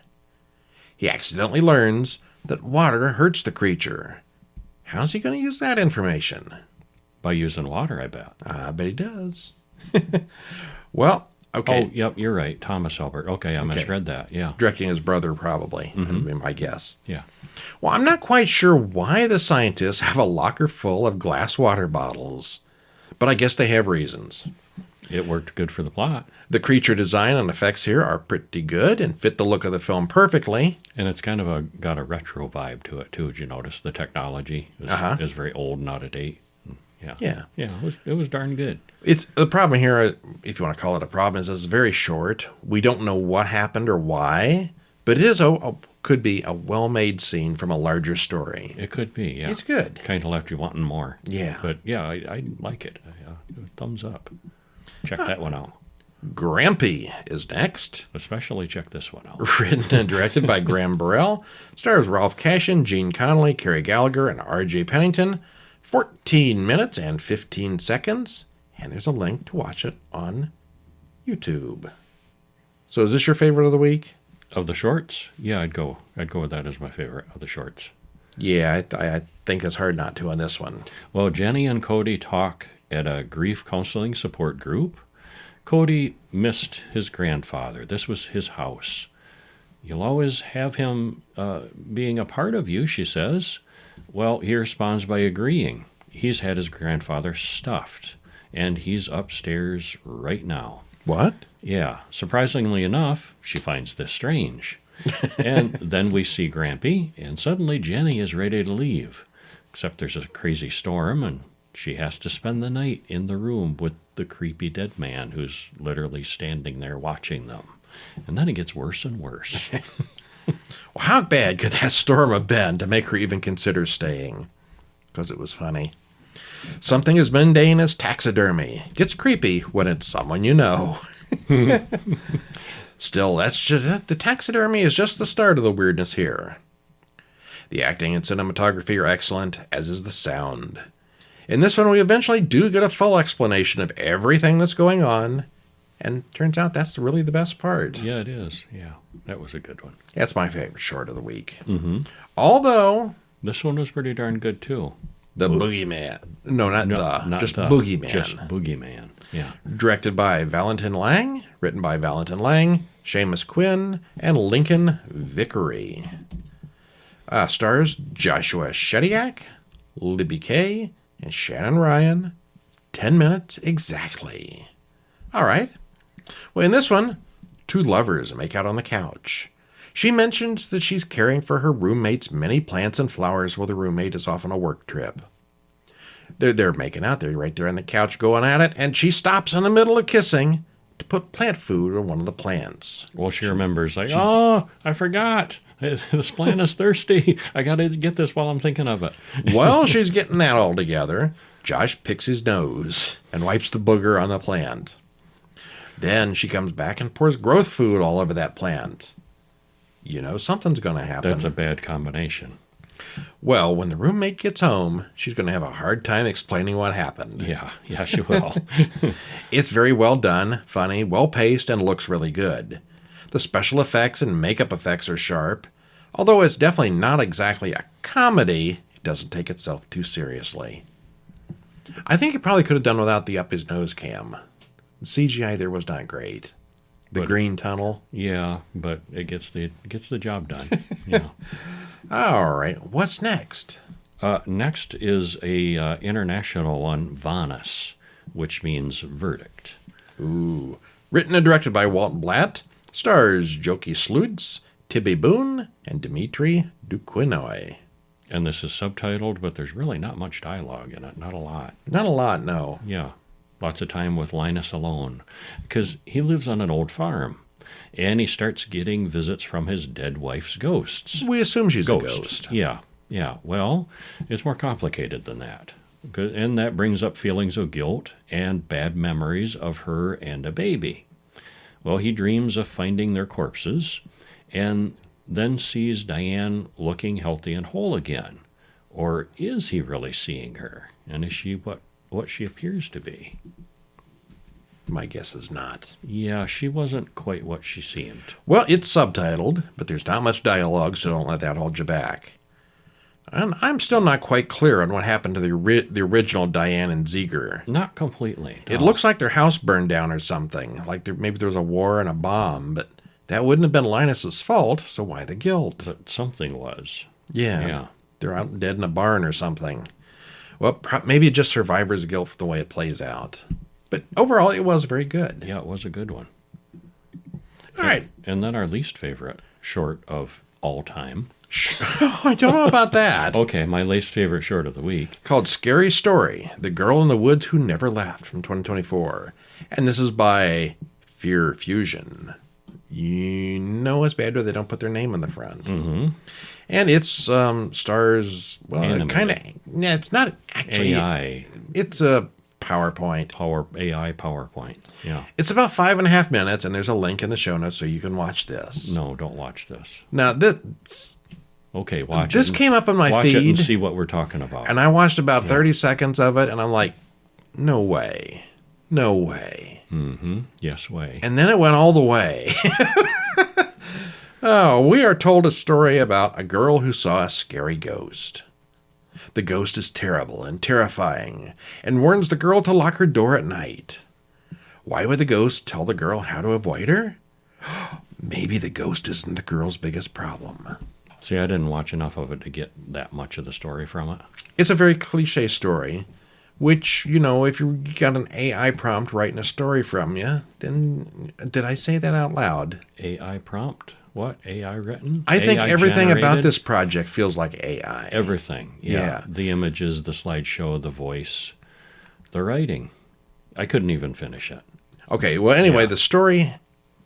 He accidentally learns that water hurts the creature. How's he going to use that information? By using water, I bet. I bet he does. Well, okay. Oh, yep, you're right. Thomas Albert. Okay, I misread that, yeah. Directing his brother, probably, would be my guess. Yeah. Well, I'm not quite sure why the scientists have a locker full of glass water bottles, but I guess they have reasons. It worked good for the plot. The creature design and effects here are pretty good and fit the look of the film perfectly. And it's kind of got a retro vibe to it, too. Did you notice the technology is very old and out of date? Yeah. Yeah, it was darn good. It's the problem here, if you want to call it a problem, is it's very short. We don't know what happened or why, but it is a could be a well-made scene from a larger story. It could be, yeah. It's good. Kind of left you wanting more. Yeah. But yeah, I like it. Thumbs up. Check that one out. Grampy is next. Especially check this one out. Written and directed by Graham Burrell. Stars Ralph Cashin, Gene Connolly, Cary Gallagher, and R.J. Pennington. 14 minutes and 15 seconds. And there's a link to watch it on YouTube. So is this your favorite of the week? Of the shorts? Yeah, I'd go with that as my favorite of the shorts. Yeah, I think it's hard not to on this one. Well, Jenny and Cody talk at a grief counseling support group. Cody missed his grandfather. This was his house. You'll always have him being a part of you, she says. Well, he responds by agreeing. He's had his grandfather stuffed, and he's upstairs right now. What? Yeah, surprisingly enough, she finds this strange. And then we see Grampy, and suddenly Jenny is ready to leave. Except there's a crazy storm, and she has to spend the night in the room with the creepy dead man who's literally standing there watching them. And then it gets worse and worse. Well, how bad could that storm have been to make her even consider staying? Because it was funny. Something as mundane as taxidermy gets creepy when it's someone you know. Still, the taxidermy is just the start of the weirdness here. The acting and cinematography are excellent, as is the sound. In this one, we eventually do get a full explanation of everything that's going on, and turns out that's really the best part. Yeah, it is. Yeah, that was a good one. That's my favorite short of the week. Mm-hmm. Although... this one was pretty darn good, too. The Boogeyman. No, not just the. Boogeyman. Just Boogeyman, yeah. Directed by Valentin Lang, written by Valentin Lang, Seamus Quinn, and Lincoln Vickery. Stars Joshua Shediak, Libby Kay, and Shannon Ryan. 10 minutes exactly. All right. Well, in this one, two lovers make out on the couch. She mentions that she's caring for her roommate's many plants and flowers while the roommate is off on a work trip. They're making out. They're right there on the couch going at it, and she stops in the middle of kissing to put plant food on one of the plants. Well, she remembers, I forgot. This plant is thirsty. I got to get this while I'm thinking of it. While she's getting that all together, Josh picks his nose and wipes the booger on the plant. Then she comes back and pours growth food all over that plant. You know, something's going to happen. That's a bad combination. Well, when the roommate gets home, she's going to have a hard time explaining what happened. Yeah, she will. It's very well done, funny, well-paced, and looks really good. The special effects and makeup effects are sharp. Although it's definitely not exactly a comedy, it doesn't take itself too seriously. I think it probably could have done without the up-his-nose cam. The CGI there was not great. The green tunnel. Yeah, but it gets the job done. Yeah. All right. What's next? Next is a international one, Vanus, which means verdict. Ooh. Written and directed by Walt Blatt. Stars Joki Slutz, Tibby Boone, and Dmitry Duquinoy. And this is subtitled, but there's really not much dialogue in it. Not a lot. Not a lot, no. Yeah. Lots of time with Linus alone. Because he lives on an old farm. And he starts getting visits from his dead wife's ghosts. We assume she's a ghost. Yeah. Well, it's more complicated than that. And that brings up feelings of guilt and bad memories of her and a baby. Well, he dreams of finding their corpses and then sees Diane looking healthy and whole again. Or is he really seeing her? And is she what she appears to be? My guess is not. Yeah, she wasn't quite what she seemed. Well, it's subtitled, but there's not much dialogue, so don't let that hold you back. And I'm still not quite clear on what happened to the original Diane and Ziegler. Not completely. No. It looks like their house burned down or something. Like maybe there was a war and a bomb, but that wouldn't have been Linus's fault, so why the guilt? But something was. Yeah. They're out dead in a barn or something. Well, maybe just survivor's guilt for the way it plays out. But overall, it was very good. Yeah, it was a good one. All right. And then our least favorite short of all time. I don't know about that. Okay, my least favorite short of the week. Called Scary Story, The Girl in the Woods Who Never Left from 2024. And this is by Fear Fusion. You know it's bad when they don't put their name on the front. Mm-hmm. And it's stars, well, kind of, yeah, it's not actually AI. It's a PowerPoint. AI PowerPoint. Yeah. It's about 5.5 minutes, and there's a link in the show notes so you can watch this. No, don't watch this. Now, Okay, watch this it. came up on my watch feed. It and see what we're talking about. And I watched about 30 seconds of it, and I'm like, no way. No way. Mm-hmm. Yes way. And then it went all the way. Oh, we are told a story about a girl who saw a scary ghost. The ghost is terrible and terrifying and warns the girl to lock her door at night. Why would the ghost tell the girl how to avoid her? Maybe the ghost isn't the girl's biggest problem. See, I didn't watch enough of it to get that much of the story from it. It's a very cliche story, which, you know, if you got an AI prompt writing a story from you, then did I say that out loud? AI prompt? What? AI written? I think AI everything generated? about this project feels like AI. Everything. Yeah. The images, the slideshow, the voice, the writing. I couldn't even finish it. Okay, well, anyway, the story...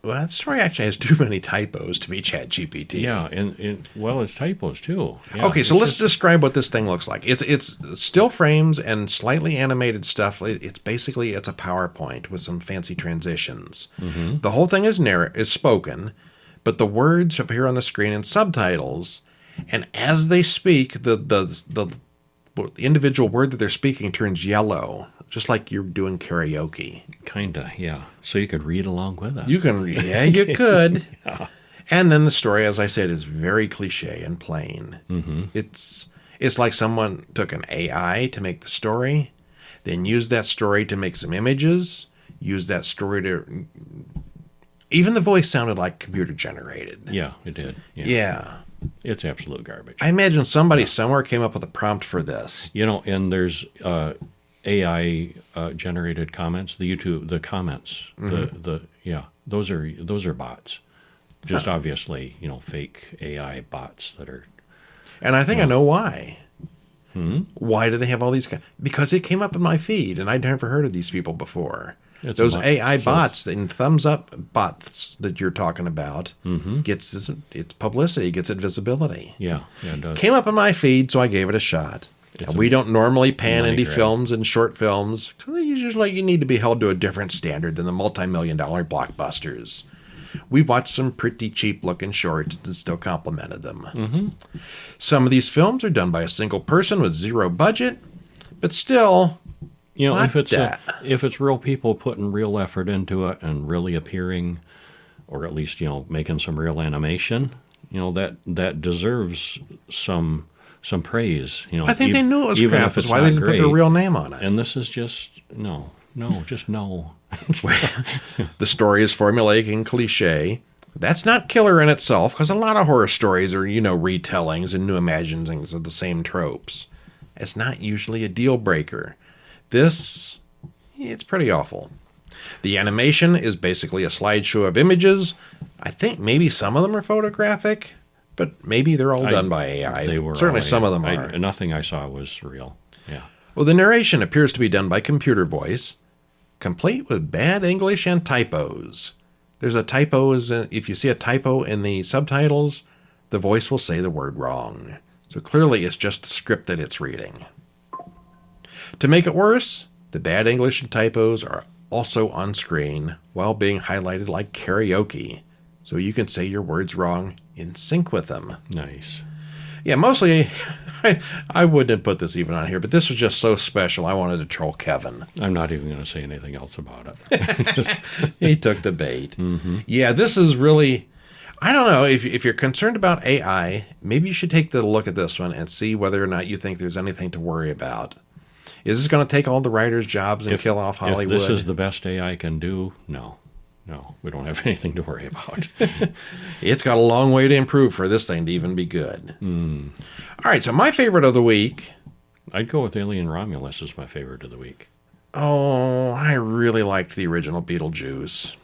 Well, that story actually has too many typos to be ChatGPT. Yeah, and well, it's typos, too. Yeah, okay, so let's describe what this thing looks like. It's still frames and slightly animated stuff. It's basically, it's a PowerPoint with some fancy transitions. Mm-hmm. The whole thing is spoken, but the words appear on the screen in subtitles, and as they speak, the individual word that they're speaking turns yellow, just like you're doing karaoke. Kinda, yeah. So you could read along with it. You can, yeah, you could. Yeah. And then the story, as I said, is very cliche and plain. Mm-hmm. It's like someone took an AI to make the story, then used that story to make some images, used that story to... Even the voice sounded like computer generated. Yeah, it did. Yeah. It's absolute garbage. I imagine somebody somewhere came up with a prompt for this. You know, and there's AI generated comments, the comments, mm-hmm. Those are bots. Just obviously, fake AI bots that are. And I think I know why. Hmm? Why do they have all these guys? Because it came up in my feed, and I'd never heard of these people before. Those AI bots and thumbs up bots that you're talking about gets its publicity, gets its visibility. Yeah, it does. Came up in my feed, so I gave it a shot. We don't normally pan indie films and short films. Usually you need to be held to a different standard than the multi-million-dollar blockbusters. We watched some pretty cheap-looking shorts and still complimented them. Mm-hmm. Some of these films are done by a single person with zero budget, but still... if it's real people putting real effort into it and really appearing, or at least making some real animation, that deserves some praise. I think they knew it was crap. That's why they didn't put their real name on it. And this is just no. The story is formulaic and cliche. That's not killer in itself, because a lot of horror stories are retellings and new imaginings of the same tropes. It's not usually a deal breaker. This, it's pretty awful. The animation is basically a slideshow of images. I think maybe some of them are photographic, but maybe they're all done by AI. Certainly some of them are. Nothing I saw was real. Yeah. Well, the narration appears to be done by computer voice, complete with bad English and typos. There's a typo. If you see a typo in the subtitles, the voice will say the word wrong. So clearly it's just the script that it's reading. To make it worse, the bad English and typos are also on screen while being highlighted like karaoke, so you can say your words wrong in sync with them. Nice. Yeah, mostly, I wouldn't have put this even on here, but this was just so special, I wanted to troll Kevin. I'm not even going to say anything else about it. He took the bait. Mm-hmm. Yeah, this is really... I don't know, if you're concerned about AI, maybe you should take a look at this one and see whether or not you think there's anything to worry about. Is this going to take all the writers' jobs and kill off Hollywood? If this is the best AI can do, no, we don't have anything to worry about. It's got a long way to improve for this thing to even be good. Mm. All right, so my favorite of the week... I'd go with Alien Romulus as my favorite of the week. Oh, I really liked the original Beetlejuice.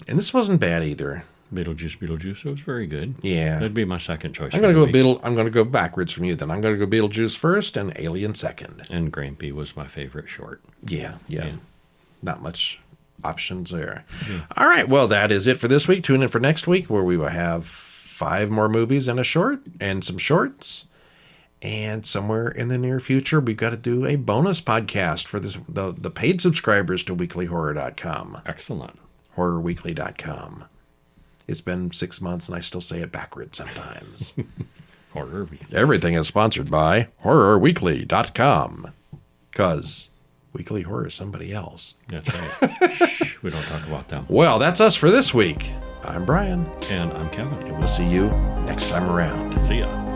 And this wasn't bad either. Beetlejuice. It was very good. Yeah. That'd be my second choice. I'm going to go backwards from you then. I'm going to go Beetlejuice first and Alien second. And Grampy was my favorite short. Yeah. Not much options there. All right. Well, that is it for this week. Tune in for next week where we will have 5 more movies and a short and some shorts. And somewhere in the near future, we've got to do a bonus podcast for the paid subscribers to weeklyhorror.com. Excellent. Horrorweekly.com. It's been 6 months and I still say it backwards sometimes. Horror Weekly. Everything is sponsored by horrorweekly.com. Because Weekly Horror is somebody else. That's right. Shh, we don't talk about them. Well, that's us for this week. I'm Brian. And I'm Kevin. And we'll see you next time around. See ya.